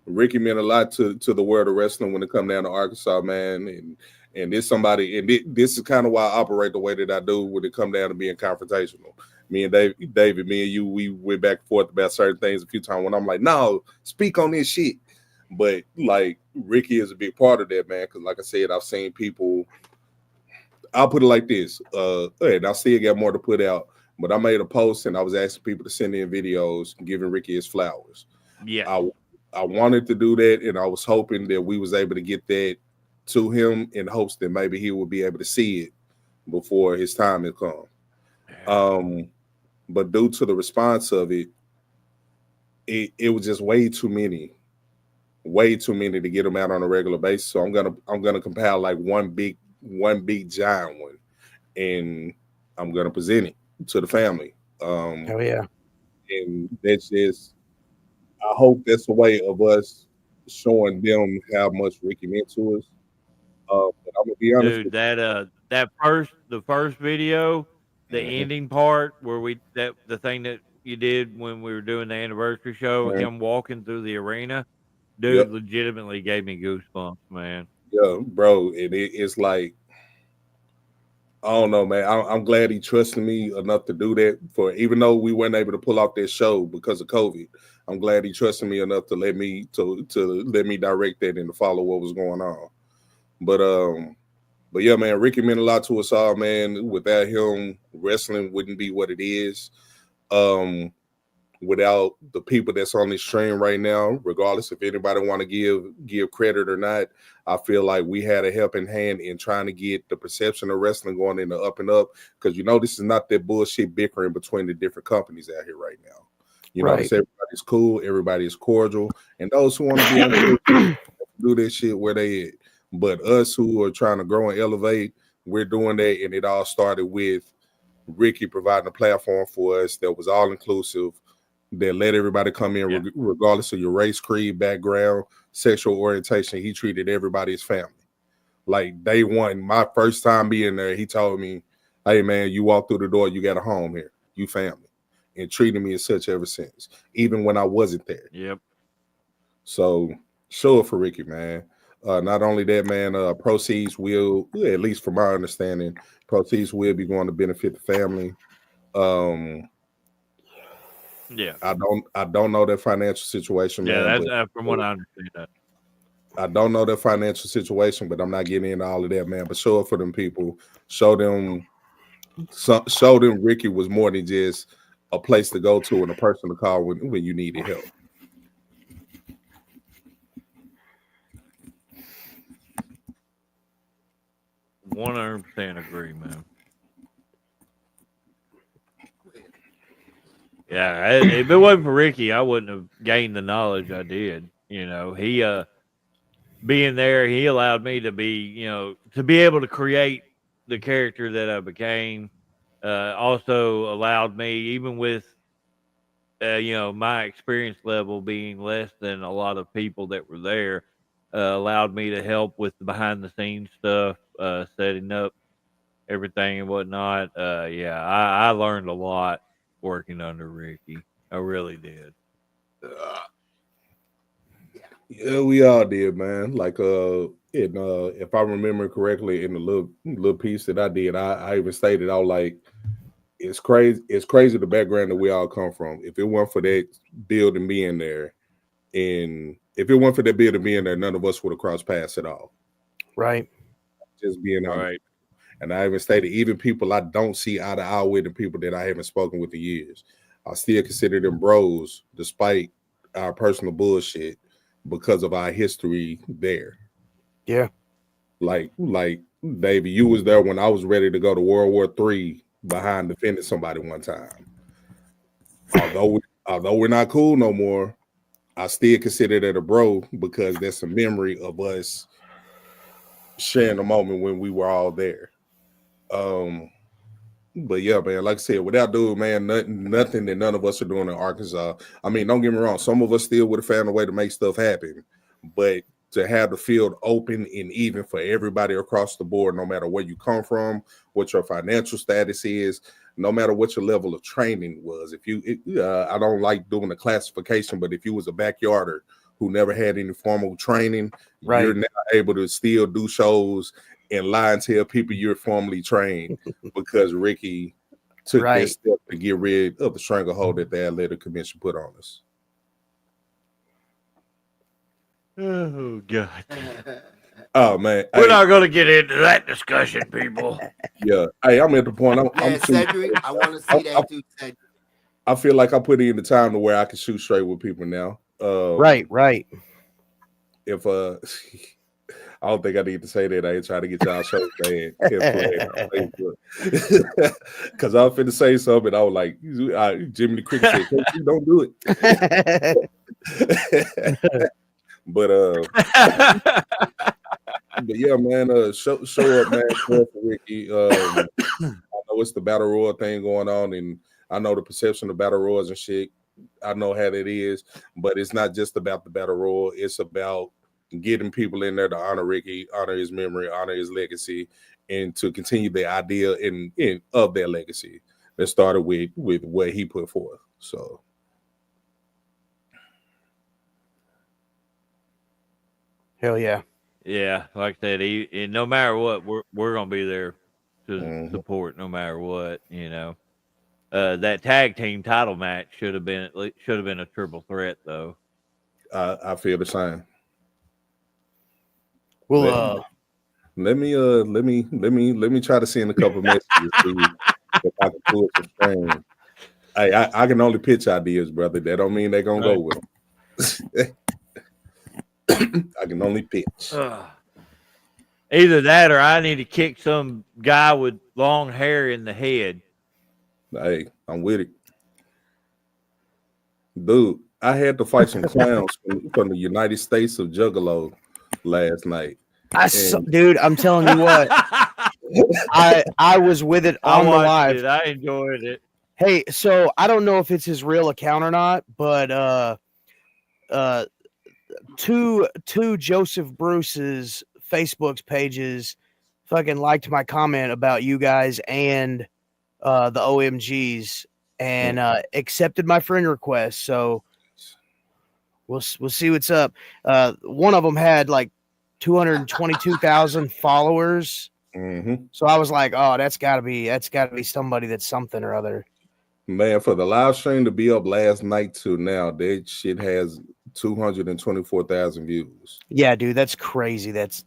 Ricky meant a lot to the world of wrestling when it come down to Arkansas, man. And this somebody, and this is kind of why I operate the way that I do when it come down to being confrontational. Me and David, me and you, we went back and forth about certain things a few times when I'm like, no, speak on this shit. But like Ricky is a big part of that, man. Because like I said, I've seen people. I'll put it like this, and I still got more to put out. But I made a post and I was asking people to send in videos giving Ricky his flowers. Yeah. I wanted to do that, and I was hoping that we was able to get that to him in hopes that maybe he would be able to see it before his time had come. But due to the response of it was just way too many to get him out on a regular basis. So I'm gonna compile like one big giant one, and I'm gonna present it to the family. Hell yeah! And that's just. I hope that's a way of us showing them how much Ricky meant to us. But I'm gonna be honest Dude, with the first video, the you. ending part where the thing that you did when we were doing the anniversary show, him walking through the arena, dude, Yep. legitimately gave me goosebumps, man. Yeah, bro, and it's like I don't know, man. I'm glad he trusted me enough to do that. For even though we weren't able to pull off this show because of COVID, I'm glad he trusted me enough to let me let me direct that and to follow what was going on. But yeah, man, Ricky meant a lot to us all, man. Without him, wrestling wouldn't be what it is. Without the people that's on this stream right now, regardless if anybody want to give credit or not, I feel like we had a helping hand in trying to get the perception of wrestling going in the up and up. Because this is not that bullshit bickering between the different companies out here right now. Everybody's cool, everybody is cordial, and those who want to be on do this shit where they at. But us who are trying to grow and elevate, we're doing that, and it all started with Ricky providing a platform for us that was all inclusive, that let everybody come in regardless of your race, creed, background, sexual orientation. He treated everybody as family. Like day one, my first time being there, he told me, hey man, you walk through the door, you got a home here, you family, and treated me as such ever since, even when I wasn't there. Yep. So show it for Ricky, man. Not only that, man, proceeds will, at least from my understanding, proceeds will be going to benefit the family. Yeah, I don't know their financial situation, man. Yeah, but from what I understand. That I don't know their financial situation, but I'm not getting into all of that, man. But show it for them people. Show them Ricky was more than just a place to go to and a person to call when you needed help. %100% agree, man. Yeah, if it wasn't for Ricky, I wouldn't have gained the knowledge I did. He being there, he allowed me to be, to be able to create the character that I became. Also allowed me, even with, my experience level being less than a lot of people that were there, allowed me to help with the behind the scenes stuff, setting up everything and whatnot. I learned a lot working under Ricky. I really did. Yeah, we all did, man. Like if I remember correctly, in the little piece that I did, I even stated, I was like, it's crazy the background that we all come from. If it weren't for that building being there, none of us would have crossed paths at all. Right. Just being honest. Right. And I even stated, even people I don't see eye to eye with and people that I haven't spoken with in years, I still consider them bros despite our personal bullshit because of our history there. Yeah. Like Davey, you was there when I was ready to go to World War III behind defending somebody one time. Although we're not cool no more, I still consider that a bro because that's a memory of us sharing a moment when we were all there. But yeah, man, like I said, without dude, man, nothing that none of us are doing in Arkansas. I mean, don't get me wrong, some of us still would have found a way to make stuff happen, but to have the field open and even for everybody across the board, no matter where you come from, what your financial status is, no matter what your level of training was. I don't like doing the classification, but if you was a backyarder who never had any formal training, Right. You're now able to still do shows and lie and tell people you're formally trained because Ricky took Right. this step to get rid of the stranglehold that the athletic commission put on us. Oh God. Oh man, We're not going to get into that discussion, people. Yeah, hey, I'm at the point. I'm Cedric, I want to see that too, Cedric. I feel like I put in the time to where I can shoot straight with people now. Right. If I don't think I need to say that. I ain't trying to get y'all shows banned. Because I was finna say something. I was like, Jimmy the Cricket said, "Coach, you don't do it." But yeah, man, show up, man, for Ricky. I know it's the Battle Royal thing going on, and I know the perception of Battle Royals and shit. I know how that is, but it's not just about the Battle Royal. It's about getting people in there to honor Ricky, honor his memory, honor his legacy, and to continue the idea of their legacy that started with what he put forth. So. Hell yeah. Yeah, like I said, no matter what, we're gonna be there to support, no matter what. You know, that tag team title match should have been a triple threat, though. I feel the same. Well, let me try to send a couple messages to you if I can pull some strings. I can only pitch ideas, brother. That don't mean they're gonna go with them. I can only pitch. Either that or I need to kick some guy with long hair in the head. Hey, I'm with it. Dude, I had to fight some clowns from the United States of Juggalo last night. Dude, I'm telling you what. I was with it on the live. I enjoyed it. Hey, so I don't know if it's his real account or not, but two Joseph Bruce's Facebook's pages fucking liked my comment about you guys and the OMGs and accepted my friend request. So we'll see what's up. One of them had like 222,000 followers. Mm-hmm. So I was like, oh, that's gotta be somebody that's something or other. Man, for the live stream to be up last night to now, that shit has 224,000 views. Yeah, dude, that's crazy. That's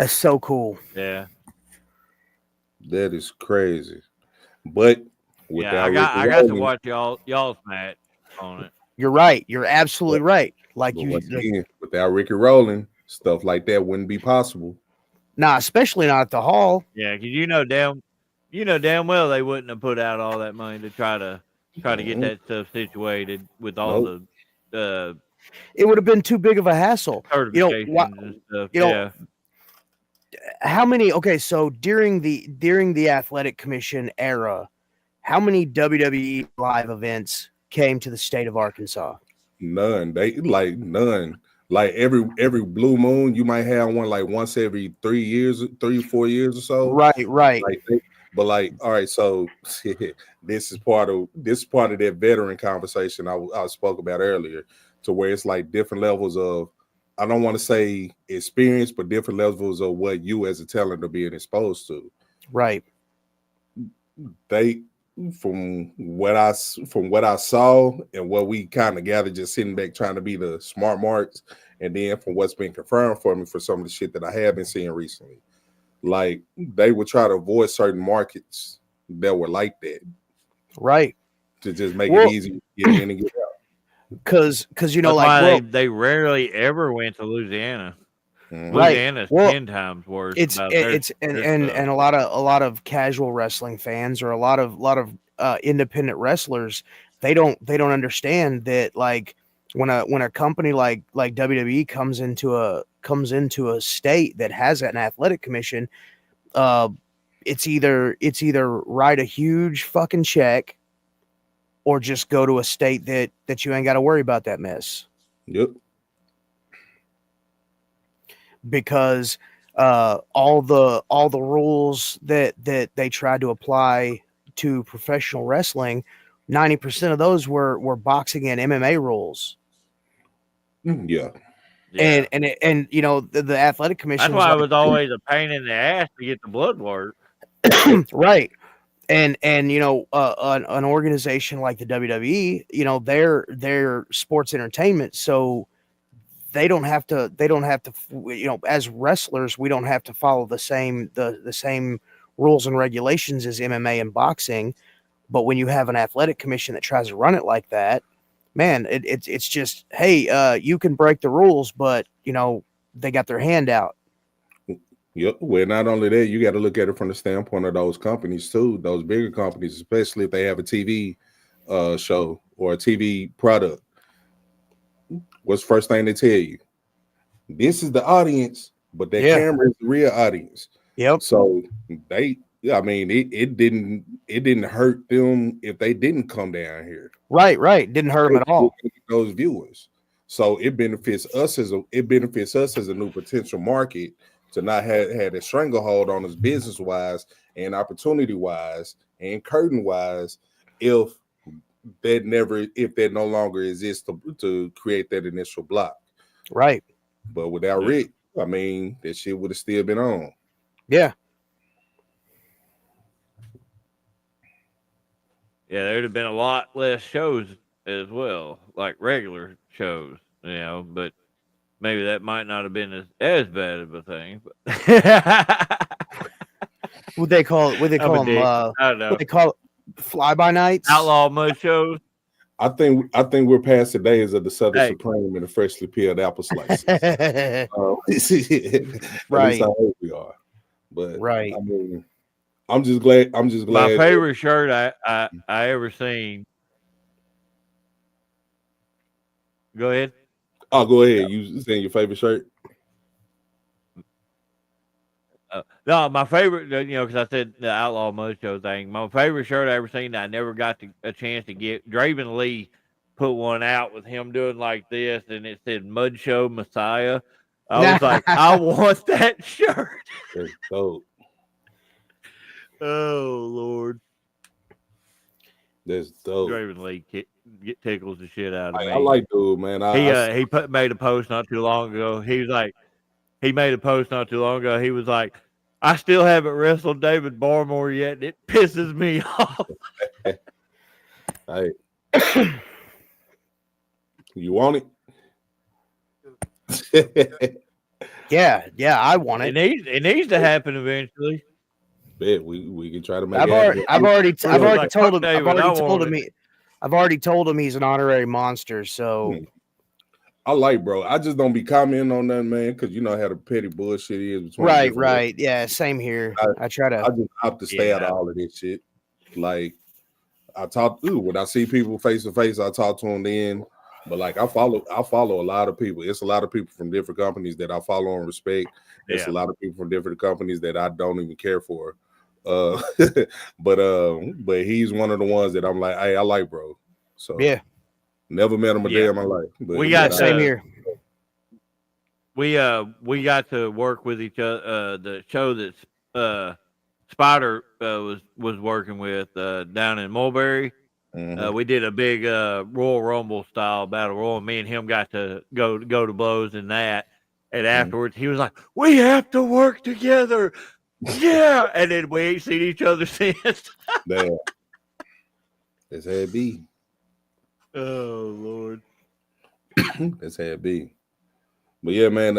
so cool. Yeah, that is crazy. But I got to watch y'all's match on it. You're right. You're absolutely right. Like without Ricky Rowland, stuff like that wouldn't be possible. Nah, especially not at the hall. Yeah, because you know damn well they wouldn't have put out all that money to try to get that stuff situated with all the. It would have been too big of a hassle. Certifications and stuff. Yeah. How many? Okay, so during the athletic commission era, how many WWE live events came to the state of Arkansas? None. None. Like every blue moon, you might have one like once every 3 or 4 years or so. Right. But all right, so this is part of that veteran conversation I spoke about earlier, to where it's like different levels of, I don't want to say experience, but different levels of what you as a talent are being exposed to. Right. From what I saw and what we kind of gathered just sitting back trying to be the smart marks, and then from what's been confirmed for me for some of the shit that I have been seeing recently, like they would try to avoid certain markets that were like that Right. to just make it Well, easy to get in and get out. because you know, That's like, why well, they rarely ever went to Louisiana. Mhm. right. Louisiana's Well, 10 times worse it's about it's their stuff. and a lot of casual wrestling fans or a lot of independent wrestlers, they don't understand that, like, when a company like WWE comes into a state that has an athletic commission, uh it's either write a huge fucking check or just go to a state that you ain't got to worry about that mess, Yep. because all the rules that they tried to apply to professional wrestling, 90% of those were boxing and MMA rules. Yeah. Yeah. And you know, the athletic commission That's was why it like, was always a pain in the ass to get the blood work. right. And you know, an organization like the WWE, you know, they're sports entertainment, so they don't have to, you know, as wrestlers, we don't have to follow the same rules and regulations as MMA and boxing. But when you have an athletic commission that tries to run it like that, man, it's just, hey, you can break the rules, but you know, they got their hand out. Yep. Well, not only that, you got to look at it from the standpoint of those companies too. Those bigger companies, especially if they have a TV show or a TV product. What's the first thing they tell you? This is the audience, but that Yeah. camera is the real audience. Yep. So yeah, I mean, it didn't hurt them if they didn't come down here. Right. Didn't hurt them at all. Those viewers. So it benefits us as a new potential market to not have had a stranglehold on us business wise and opportunity wise and curtain wise if that no longer exists to create that initial block. Right. But without Yeah. Rick, I mean, that shit would have still been on. Yeah. Yeah, there'd have been a lot less shows as well, like regular shows, you know, but maybe that might not have been as bad of a thing. But Would they call I'm a them? dick. I don't know. What they call it? Fly by nights. Outlaw mud shows. I think we're past the days of the Southern Hey. Supreme and the freshly peeled apple slices. At least Right. I hope we are. But Right. I mean, I'm just glad. My favorite shirt I ever seen. Go ahead. Oh, go ahead. You saying your favorite shirt? No, my favorite, you know, because I said the Outlaw Mud Show thing. My favorite shirt I ever seen that I never got a chance to get. Draven Lee put one out with him doing like this, and it said Mud Show Messiah. I was like, I want that shirt. That's dope. Oh Lord, That's dope. Draven Lee tickles the shit out of me. I like dude, man. He made a post not too long ago. He was like, he made a post not too long ago. He was like, I still haven't wrestled David Barmore yet, and it pisses me off. Hey, you want it? Yeah, I want it. It needs to happen eventually. Bet we can try to make I've it already Like, told him. David, I've already told him he's an honorary monster. So I like, bro. I just don't be commenting on that, man, because you know how the petty bullshit is between right. Yeah, same here. I try to. I just opt to stay out of all of this shit. Like I talk when I see people face to face, I talk to them then. But like I follow a lot of people. It's a lot of people from different companies that I follow and respect. It's a lot of people from different companies that I don't even care for. But he's one of the ones that I'm like, hey, I like, bro. So yeah, never met him a day in my life. But We got same here. We got to work with each other. The show that Spider was working with down in Mulberry. We did a big Royal Rumble style battle royal. And me and him got to go to blows in that. And afterwards, he was like, "We have to work together." Yeah, and then we ain't seen each other since. Damn. That's how it be. Oh Lord. That's how it be. But yeah, man,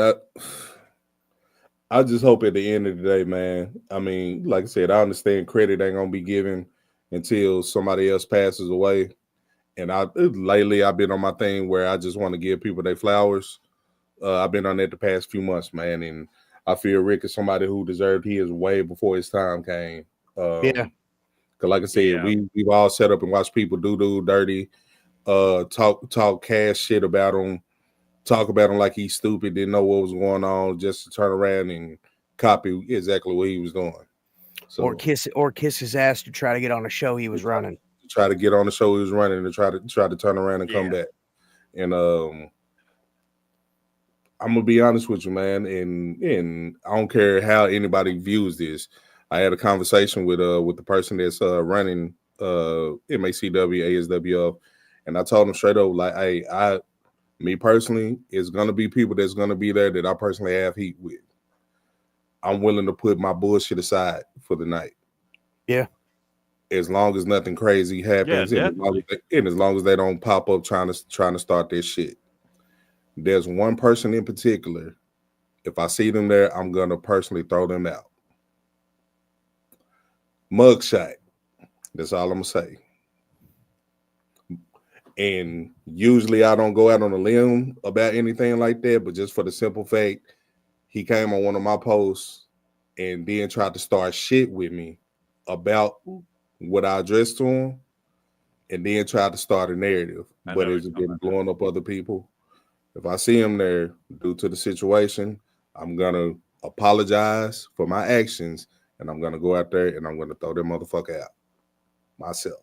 I just hope at the end of the day, man. I mean, like I said, I understand credit ain't gonna be given until somebody else passes away. And I lately I've been on my thing where I just want to give people their flowers. I've been on that the past few months, man, and I feel Rick is somebody who deserved his way before his time came. Yeah. Cause like I said, we've all set up and watched people do dirty, talk cash shit about him, talk about him like he's stupid, didn't know what was going on, just to turn around and copy exactly what he was doing. So or kiss his ass to try to get on a show he was running. Try to get on the show he was running and try to turn around and come back. And I'm gonna be honest with you, man, and I don't care how anybody views this. I had a conversation with the person that's running MACW, ASWF, and I told him straight up, like, hey, me personally, it's gonna be people that's gonna be there that I personally have heat with. I'm willing to put my bullshit aside for the night. Yeah. As long as nothing crazy happens, and as long as they don't pop up trying to start this shit. There's one person in particular. If I see them there, I'm gonna personally throw them out. Mugshot. That's all I'm gonna say. And usually I don't go out on a limb about anything like that, but just for the simple fact, he came on one of my posts and then tried to start shit with me about what I addressed to him, and then tried to start a narrative, but it's been blowing up other people. If I see him there due to the situation, I'm gonna apologize for my actions, and I'm gonna go out there and I'm gonna throw that motherfucker out myself.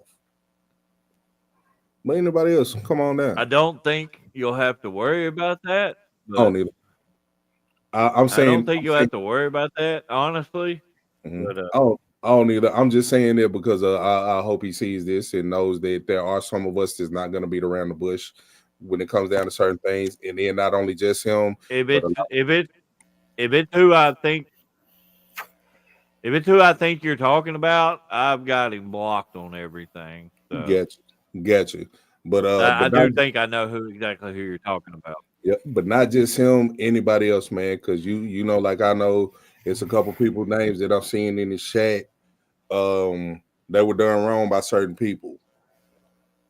But anybody else, come on down. I don't think you'll have to worry about that. I don't either. I'm saying I don't think you'll have to worry about that, honestly. Mm-hmm. But, I don't either. I'm just saying that because I hope he sees this and knows that there are some of us that's not going to beat around the bush when it comes down to certain things. And then not only just him, if it's who I think you're talking about, I've got him blocked on everything. So. Gotcha. But I do think I know exactly who you're talking about. Yeah, but not just him, anybody else, man. Because you know, like I know, it's a couple people names that I've seen in the chat. That were done wrong by certain people,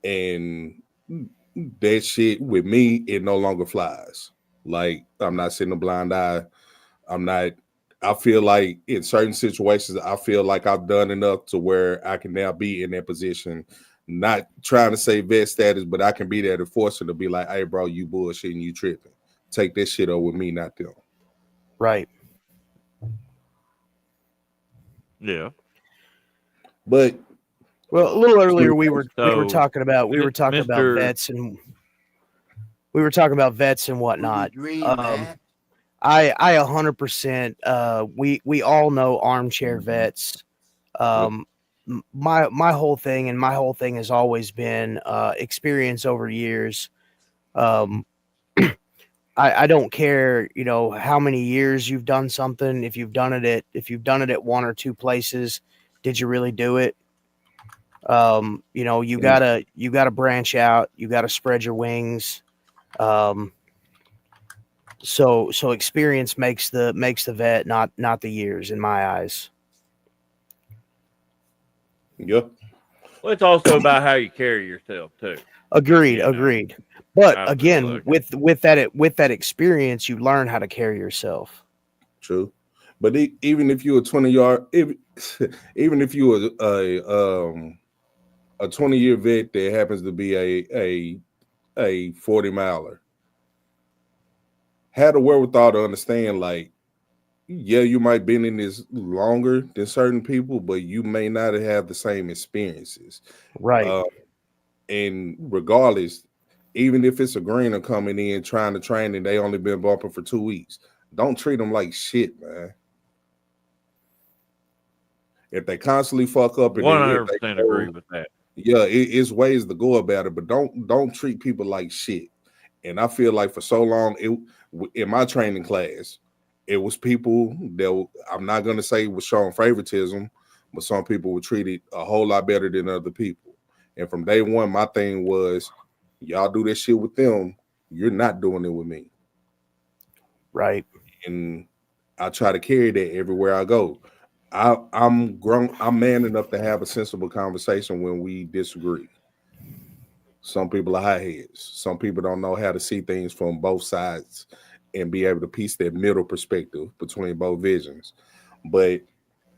and that shit with me, it no longer flies. Like, I'm not sitting a blind eye. I feel like in certain situations, I feel like I've done enough to where I can now be in that position. Not trying to say vet status, but I can be there to force her to be like, hey, bro, you bullshitting, you tripping. Take this shit up with me, not them. Right. Yeah. But well, a little earlier we were talking about vets and whatnot. I 100%. We all know armchair vets. My whole thing has always been experience over years. I don't care, how many years you've done something. If you've done it at one or two places, did you really do it? You gotta branch out. You gotta spread your wings. So experience makes the vet, not the years, in my eyes. Yep. Well, it's also about how you carry yourself too. Agreed. But again, with that experience, you learn how to carry yourself. True. But even if you're a 20-year, even if you're a 20-year vet that happens to be a 40-miler, had the wherewithal to understand, like, yeah, you might been in this longer than certain people, but you may not have the same experiences. Right. And regardless, even if it's a greener coming in trying to train and they only been bumping for 2 weeks, don't treat them like shit, man. If they constantly fuck up, and 100% agree with that. Yeah, it's ways to go about it, but don't treat people like shit. And I feel like for so long, in my training class, it was people that I'm not going to say was showing favoritism, but some people were treated a whole lot better than other people. And from day one, my thing was, y'all do this shit with them, you're not doing it with me. Right. And I try to carry that everywhere I go. I'm grown. I'm man enough to have a sensible conversation when we disagree. Some people are hotheads. Some people don't know how to see things from both sides and be able to piece that middle perspective between both visions. But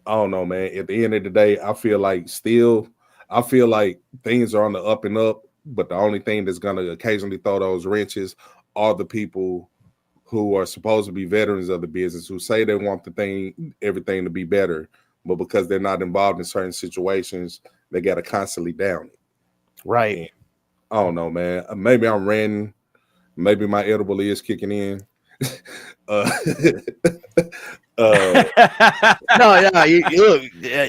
I don't know, man. At the end of the day, I feel like things are on the up and up. But the only thing that's gonna occasionally throw those wrenches are the people who are supposed to be veterans of the business who say they want everything to be better, but because they're not involved in certain situations, they got to constantly down it. Right. And I don't know, man. Maybe I'm ranting. Maybe my edible is kicking in. uh, No, you look.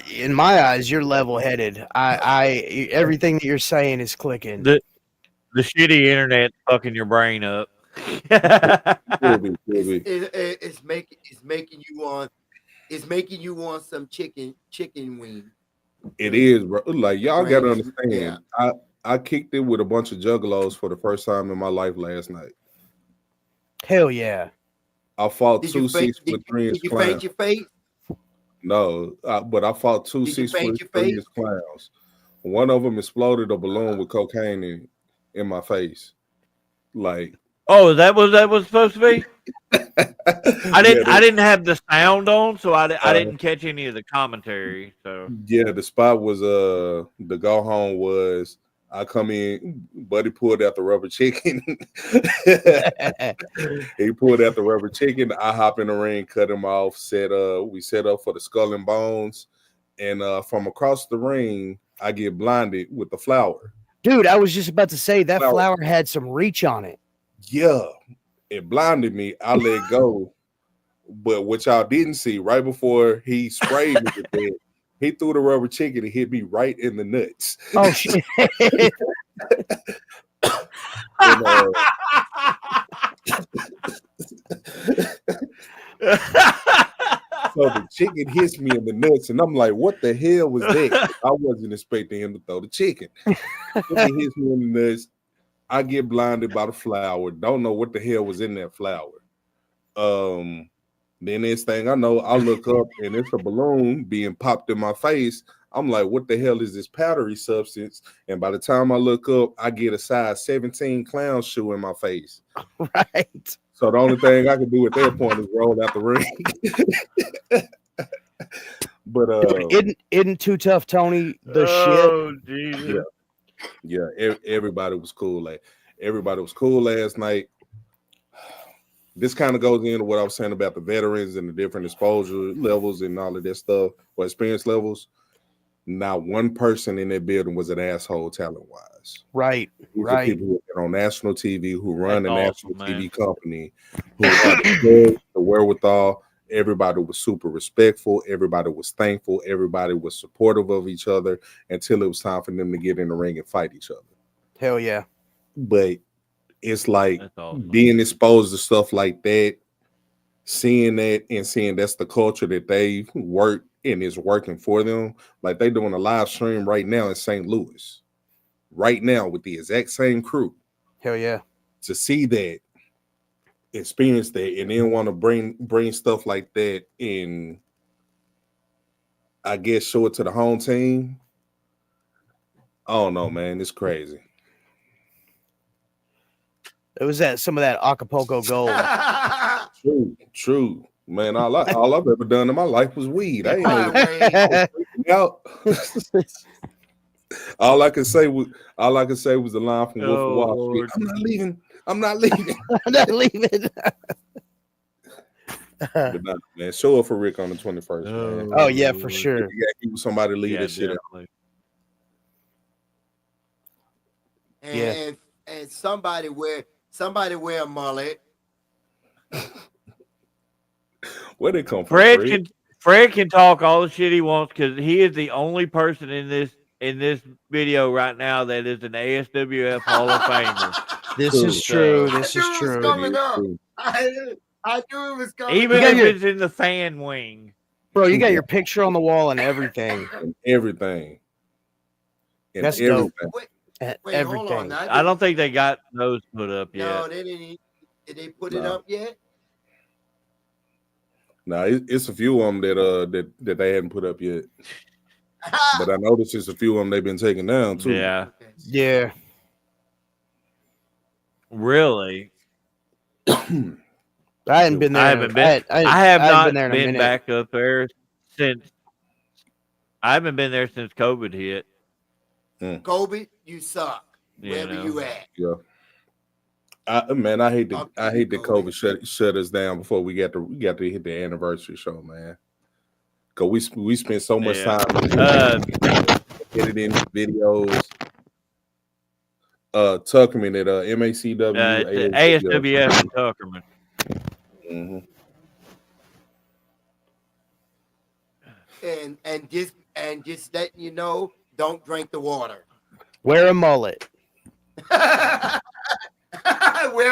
In my eyes, you're level-headed. Everything that you're saying is clicking. The shitty internet fucking your brain up. It's making you want some chicken wing. It is, bro. Like y'all got to understand. Yeah. I kicked it with a bunch of juggalos for the first time in my life last night. Hell yeah! I fought Did two you paint 6 foot 3 inch your clowns. face? No, but I fought two Did you 6 paint foot your 3 face? inch clowns. One of them exploded a balloon with cocaine in my face. Like, oh, that was supposed to be. I didn't have the sound on, so I didn't catch any of the commentary. So yeah, the spot was the go home was I come in, Buddy pulled out the rubber chicken. He pulled out the rubber chicken. I hop in the ring, cut him off. We set up for the skull and bones, and from across the ring, I get blinded with the flower. Dude, I was just about to say that flower had some reach on it. Yeah, it blinded me. I let go. But what y'all didn't see, right before he sprayed me with that, he threw the rubber chicken and hit me right in the nuts. Oh shit! And, so the chicken hits me in the nuts, and I'm like, "What the hell was that?" I wasn't expecting him to throw the chicken. Chicken hits me in the nuts. I get blinded by the flower. Don't know what the hell was in that flower. Then next thing I know, I look up and it's a balloon being popped in my face. I'm like, what the hell is this powdery substance? And by the time I look up, I get a size 17 clown shoe in my face. Right. So the only thing I can do at that point is roll out the ring. But isn't Too Tough Tony the shit? Jesus. Yeah. Everybody was cool. Everybody was cool last night. This kind of goes into what I was saying about the veterans and the different exposure levels and all of that stuff, or experience levels. Not one person in that building was an asshole talent-wise. Right. These right. are people who are on national TV, who run a national TV company, who have the wherewithal. Everybody was super respectful. Everybody was thankful. Everybody was supportive of each other until it was time for them to get in the ring and fight each other. Hell yeah. But it's like being exposed to stuff like that, seeing that and seeing that's the culture that they work and is working for them. Like they doing a live stream right now in St. Louis, right now with the exact same crew. Hell yeah. To see that, experience that, and then want to bring stuff like that and I guess show it to the home team. I don't know, man. It's crazy. It was some of that Acapulco Gold. True. Man, all I've ever done in my life was weed. I was out. All I could say was the line from Wolf of Wall Street. I'm not leaving. But nah, man, show up for Rick on the 21st, man. Oh yeah, for sure. He was somebody lead that shit out. And somebody wear a mullet. Where they come from? Fred can talk all the shit he wants because he is the only person in this video right now that is an ASWF Hall of Famer. This is true. This is true. I knew it was coming. Even if it's in the fan wing. Bro, you got your picture on the wall and everything. That's dope. Wait, everything. Hold on. I don't think they got those put up yet. No, they didn't. Did they put it up yet? Now it's a few of them that they hadn't put up yet, but I noticed it's a few of them they've been taking down too. Yeah. Okay. Yeah. Really? I hadn't been there. I haven't been. I have hadn't not been there in a been minute. back up there since. I haven't been there since COVID hit. Kobe, you suck. You Wherever know. you at. Yeah. I hate that Fuck you, COVID shut us down before we got to hit the anniversary show, man. Cause we spent so much Yeah. time editing videos. Tuckerman at MACW, It's ASWF and Tuckerman. Mm-hmm. And just letting you know, don't drink the water. Wear a mullet. Wear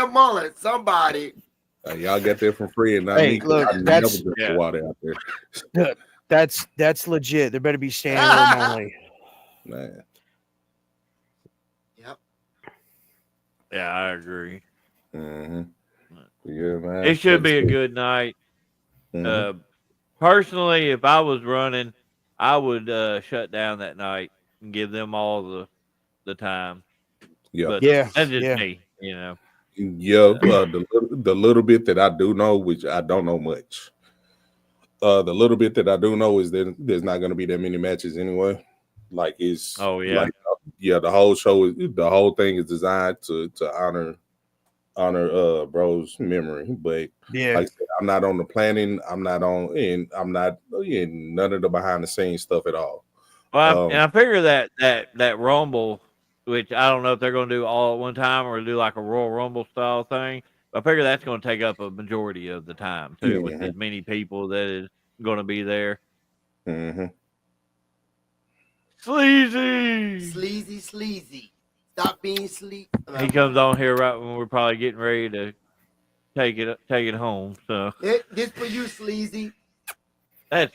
a mullet, somebody. Y'all got that for free, and not Hey, me. look, I never that's- drink Yeah. the water out there. That's legit. There better be standing room only. Man. Yep. Yeah, I agree. Mm-hmm. Yeah, man. It should be a good night. Mhm. Personally, if I was running, I would shut down that night and give them all the time. Yeah. But Yeah, that's just yeah. me, you know. Yeah, the little bit that I do know, which I don't know much. The little bit that I do know is that there's not going to be that many matches anyway. Like it's Oh, yeah. The whole show the whole thing is designed to honor bro's memory. But Yeah. like I said, I'm not on the planning. I'm not in none of the behind the scenes stuff at all. Well, and I figure that Rumble, which I don't know if they're going to do all at one time or do like a Royal Rumble style thing. I figure that's going to take up a majority of the time too, with as many people that is going to be there. Mm-hmm. Sleazy. Stop being sleep. He comes on here right when we're probably getting ready to take it home. So This for you, Sleazy. that's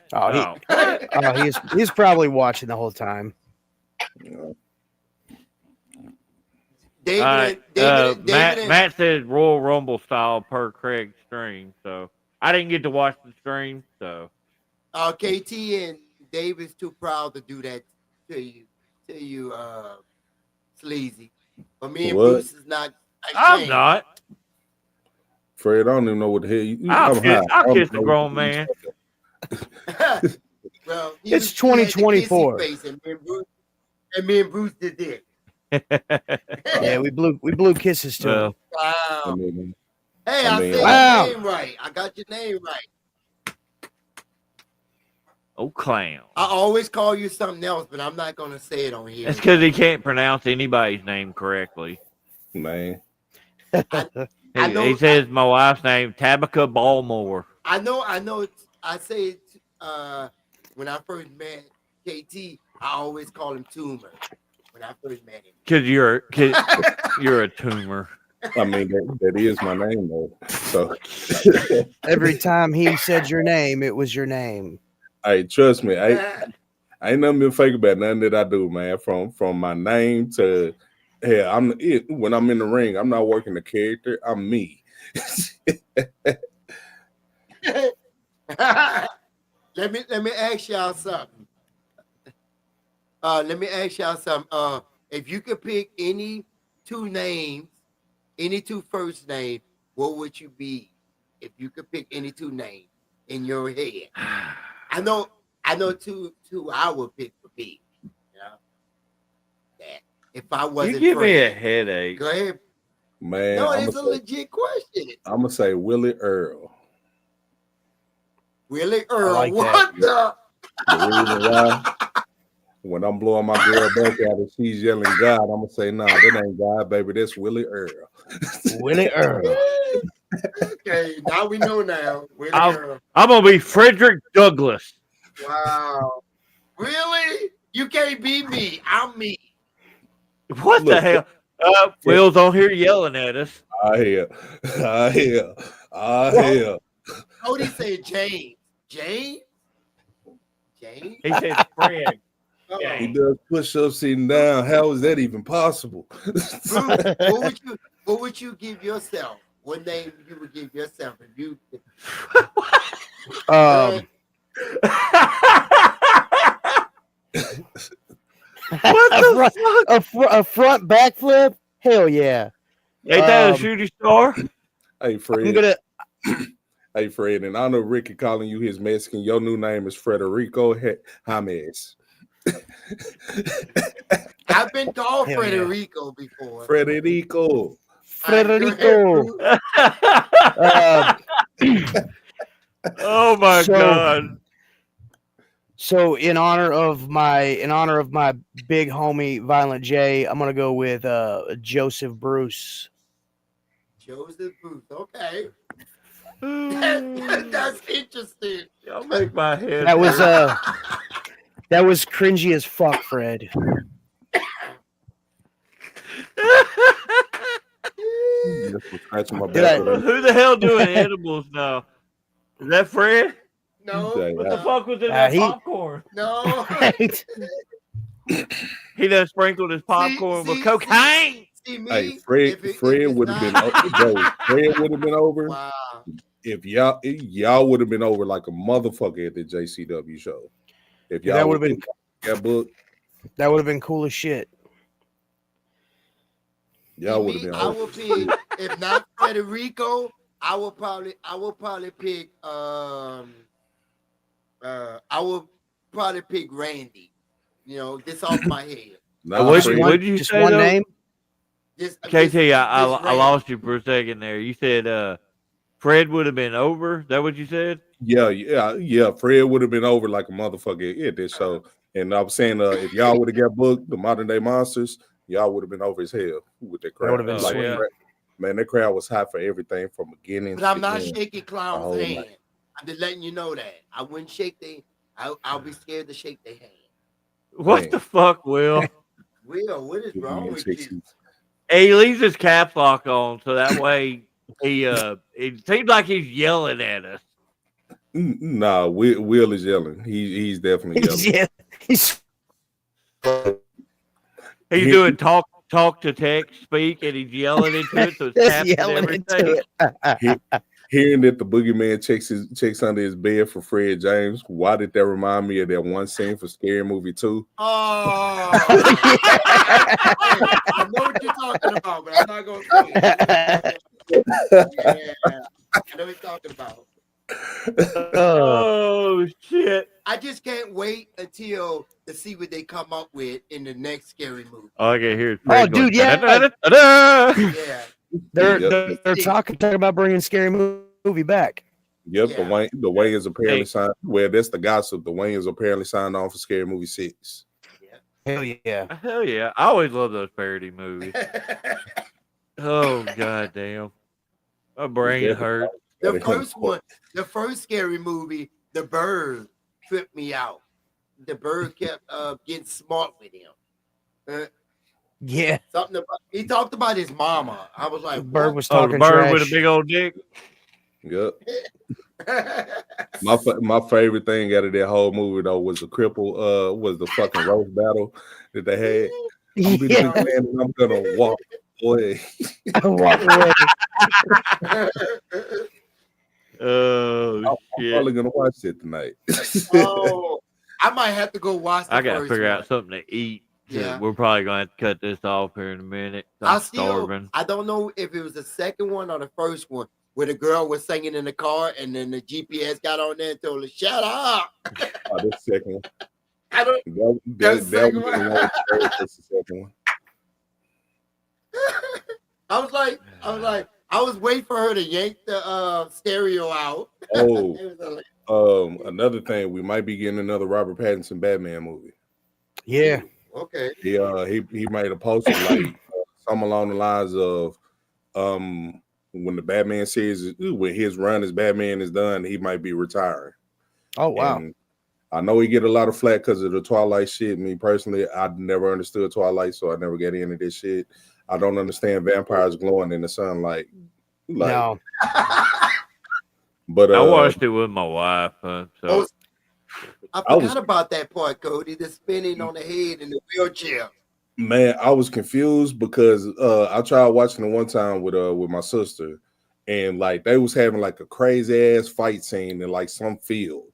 He's probably watching the whole time. David, Matt said Royal Rumble style per Craig's stream. So I didn't get to watch the stream. So KT and David's too proud to do that to you, Sleazy. But me and What? Bruce is not. I'm not. Fred, I don't even know what the hell you. I'll kiss the grown man. Well, It's 2024. And me and Bruce did this. Yeah, we blew kisses to him. Wow. Hey, I I mean, said wow. your name right. I got your name right. Oh, clown. I always call you something else, but I'm not gonna say it on here. That's because he can't pronounce anybody's name correctly. Man. I know- He says my wife's name, Tabitha Ballmore. I know. I say it when I first met KT. I always call him Tumor. When I first met him, Because you're a tumor. I mean, that is my name, though. So, Every time he said your name, it was your name. hey, trust me, I ain't nothing been fake about nothing that I do, man. From my name to, when I'm in the ring, I'm not working the character. I'm me. let me ask y'all something. If you could pick any two names, any two first names, what would you be? If you could pick any two names in your head, I know two I would pick for me. You know that if I wasn't, You give me a Fred. headache. Go ahead. Man, No, it's a legit question. I'm gonna say Willie Earl. Willie Earl, like what the? The reason why, when I'm blowing my girl back out and she's yelling God, I'm gonna say, nah, that ain't God, baby. That's Willie Earl. Willie Earl. Okay, now we know now. Willie Earl. I'm going to be Frederick Douglass. Wow. Really? You can't be me. I'm me. What the Look, hell? Will's on here yelling at us. I hear. Cody said James. James? He says Fred. Oh. He does push-ups sitting down. How is that even possible? Bruce, what would you give yourself? What name you would give yourself if you Um, What the fuck? a front backflip? Hell yeah! Ain't that a Um, shooting star? Hey, I'm Fred. gonna. Hey, Fred. And I know Ricky calling you his Mexican. Your new name is Frederico James. I've been called Hell yeah. Frederico before. Frederico. Frederico. Oh my god! So in honor of my big homie Violent J, I'm gonna go with Joseph Bruce. Joseph Booth. Okay. That's interesting. Y'all make my head. That was hurt. that was cringy as fuck, Fred. Just was scratching my Did back I- with a- Who the hell doing edibles now? Is that Fred? No. What the no, fuck was in that he- popcorn? No. Right? He done sprinkled his popcorn with see, cocaine. See me. Hey, Fred would have been over. Fred would have been over Wow. if y'all would have been over like a motherfucker at the JCW show. If y'all That would have been that book, cool as shit. y'all would have been I over. will pick if not Federico. I will probably pick I will probably pick Randy. You know, this off my head. Nah, What'd Fred- you- what'd you just say, one though? name? KT, I Randy. lost you for a second there. You said Fred would have been over. Is that what you said? Yeah. Fred would have been over like a motherfucker at this show. And I was saying, if y'all would have got booked, the Modern Day Monsters, y'all would have been over as hell with that crowd. would've been Oh, sweet. That crowd- man, that crowd was hot for everything from beginning. But I'm to not end. shaking the Clown's whole hand. night. I'm just letting you know that. I wouldn't shake I'll be scared to shake their hand. What Man. the fuck, Will? Will, what is wrong with you? Hey, he leaves his caps lock on so that way it seems like he's yelling at us. Nah, Will is yelling. He's definitely yelling. Yeah, he's He's doing talk to text speak and he's yelling into it, so it's just caps and yelling everything. into it. Hearing that the boogeyman checks under his bed for Fred James, why did that remind me of that one scene for Scary Movie 2? Oh, I know what you're talking about, but I'm not gonna say it. Yeah, I know what you're talking about. Oh shit! I just can't wait until to see what they come up with in the next scary movie. Oh, I can hear it. Oh, dude, yeah. Da-da-da-da-da. Yeah, They're talking about bringing Scary Movie back. Yep, Yeah. the Wayne is apparently Hey. signed. Well, that's the gossip. The Wayne is apparently signed on for Scary Movie 6. Hell yeah. Hell yeah! I always love those parody movies. Oh goddamn, my brain hurt. the first scary movie, The Bird, tripped me out. The Bird kept getting smart with him. Yeah. Something about he talked about his mama. I was like, Bird what? was Oh, talking the bird trash. with a big old dick. Yep. My favorite thing out of that whole movie though was the cripple. Was the fucking roast battle that they had. I'm really Yeah. big fan and I'm gonna walk away. Walk away. Oh I'm shit! probably gonna watch it tonight. Oh, I might have to go watch the I gotta first figure one. out something to eat. Yeah. We're probably gonna have to cut this off here in a minute. I'm starving. I don't know if it was the second one or the first one where the girl was singing in the car and then the GPS got on there and told her, "Shut up." Oh, this second one. I don't. That The second was one. the one. That's the second one. I was waiting for her to yank the stereo out. Oh, It was hilarious. another thing, we might be getting another Robert Pattinson Batman movie. Yeah. Okay. He made a post like something along the lines of when the Batman series when his run as Batman is done, he might be retiring. Oh wow. And I know he get a lot of flack because of the Twilight shit. Me personally, I never understood Twilight, so I never got into this shit. I don't understand vampires glowing in the sunlight. No. But I watched it with my wife. So I I was- forgot about that part, Cody. The spinning on the head in the wheelchair. man, I was confused because I tried watching it one time with my sister, and like they was having like a crazy ass fight scene in like some field,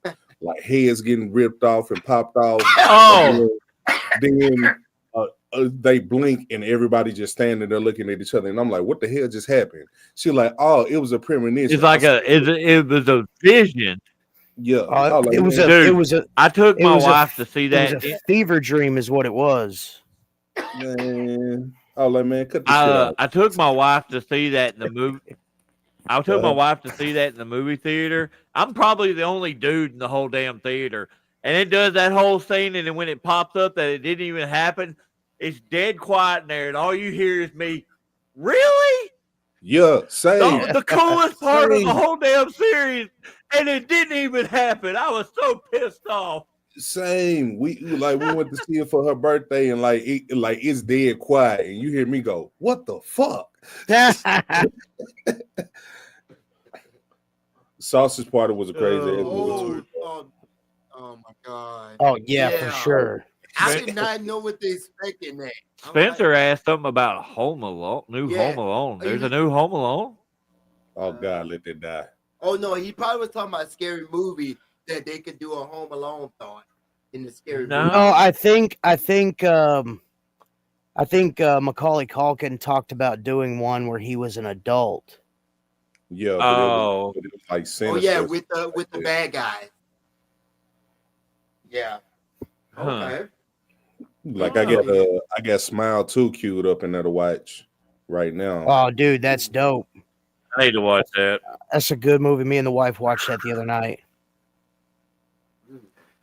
like heads getting ripped off and popped off. Oh, Then they blink and everybody just standing there looking at each other, and I'm like, "What the hell just happened?" She like, "Oh, it was a premonition." it's like it was a vision. Yeah, I was like, it was "Man, a Dude, it was a I took it my was a wife to see it was that. a fever dream, is what it was. man." I was like, "Man, cut the shit out." I took my wife to see that in the movie. I took my wife to see that in the movie theater. I'm probably the only dude in the whole damn theater. And it does that whole scene, and then when it pops up that it didn't even happen, it's dead quiet in there, and all you hear is me, really? Yeah, same. The coolest part of the Same. whole damn series, and it didn't even happen. I was so pissed off. Same. We went to see it for her birthday, and it's dead quiet, and you hear me go, "What the fuck?" Sausage Party was a crazy ass movie too. Oh my god. Oh yeah, for sure. I did not know what they expect in that. I'm Spencer like, asked something about Home Alone, Home Alone. There's a new Home Alone? Oh God, let that die. oh no, he probably was talking about a scary movie that they could do a Home Alone thought in the scary No. movie. No, I think Macaulay Culkin talked about doing one where he was an adult. Yeah, Oh. but it was like Oh sinister. yeah, with the bad guys. Yeah. Huh. Okay. Like I got Smile 2 queued up in there to watch right now. Oh, dude, that's dope. I need to watch that. That's a good movie. Me and the wife watched that the other night.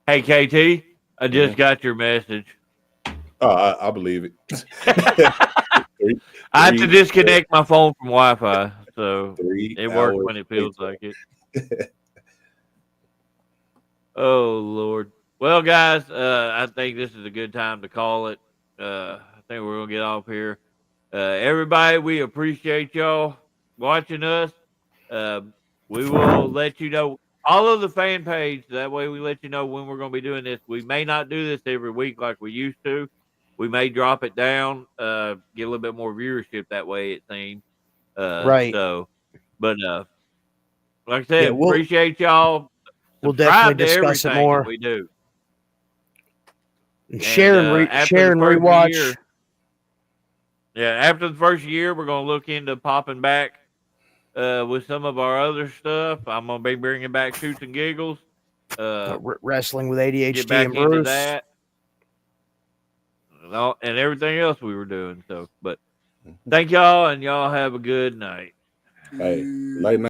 Hey, KT, I just got your message. Oh, I believe it. I have to disconnect my phone from Wi-Fi, so 3 it works hours when it feels later. like it. Oh Lord. Well, guys, I think this is a good time to call it. I think we're gonna get off here. Everybody, we appreciate y'all watching us. We will let you know. Follow the fan page. That way, we let you know when we're gonna be doing this. We may not do this every week like we used to. We may drop it down, get a little bit more viewership that way. It seems. Right. So, but like I said, Yeah, appreciate y'all. We'll Subscribe definitely to discuss it everything more. that we do. Share and rewatch. Year, after the first year, we're gonna look into popping back with some of our other stuff. I'm gonna be bringing back Shoots and Giggles. Wrestling with Get ADHD back and into Bruce. that, and everything else we were doing. So, but thank y'all, and y'all have a good night. Hey, late night.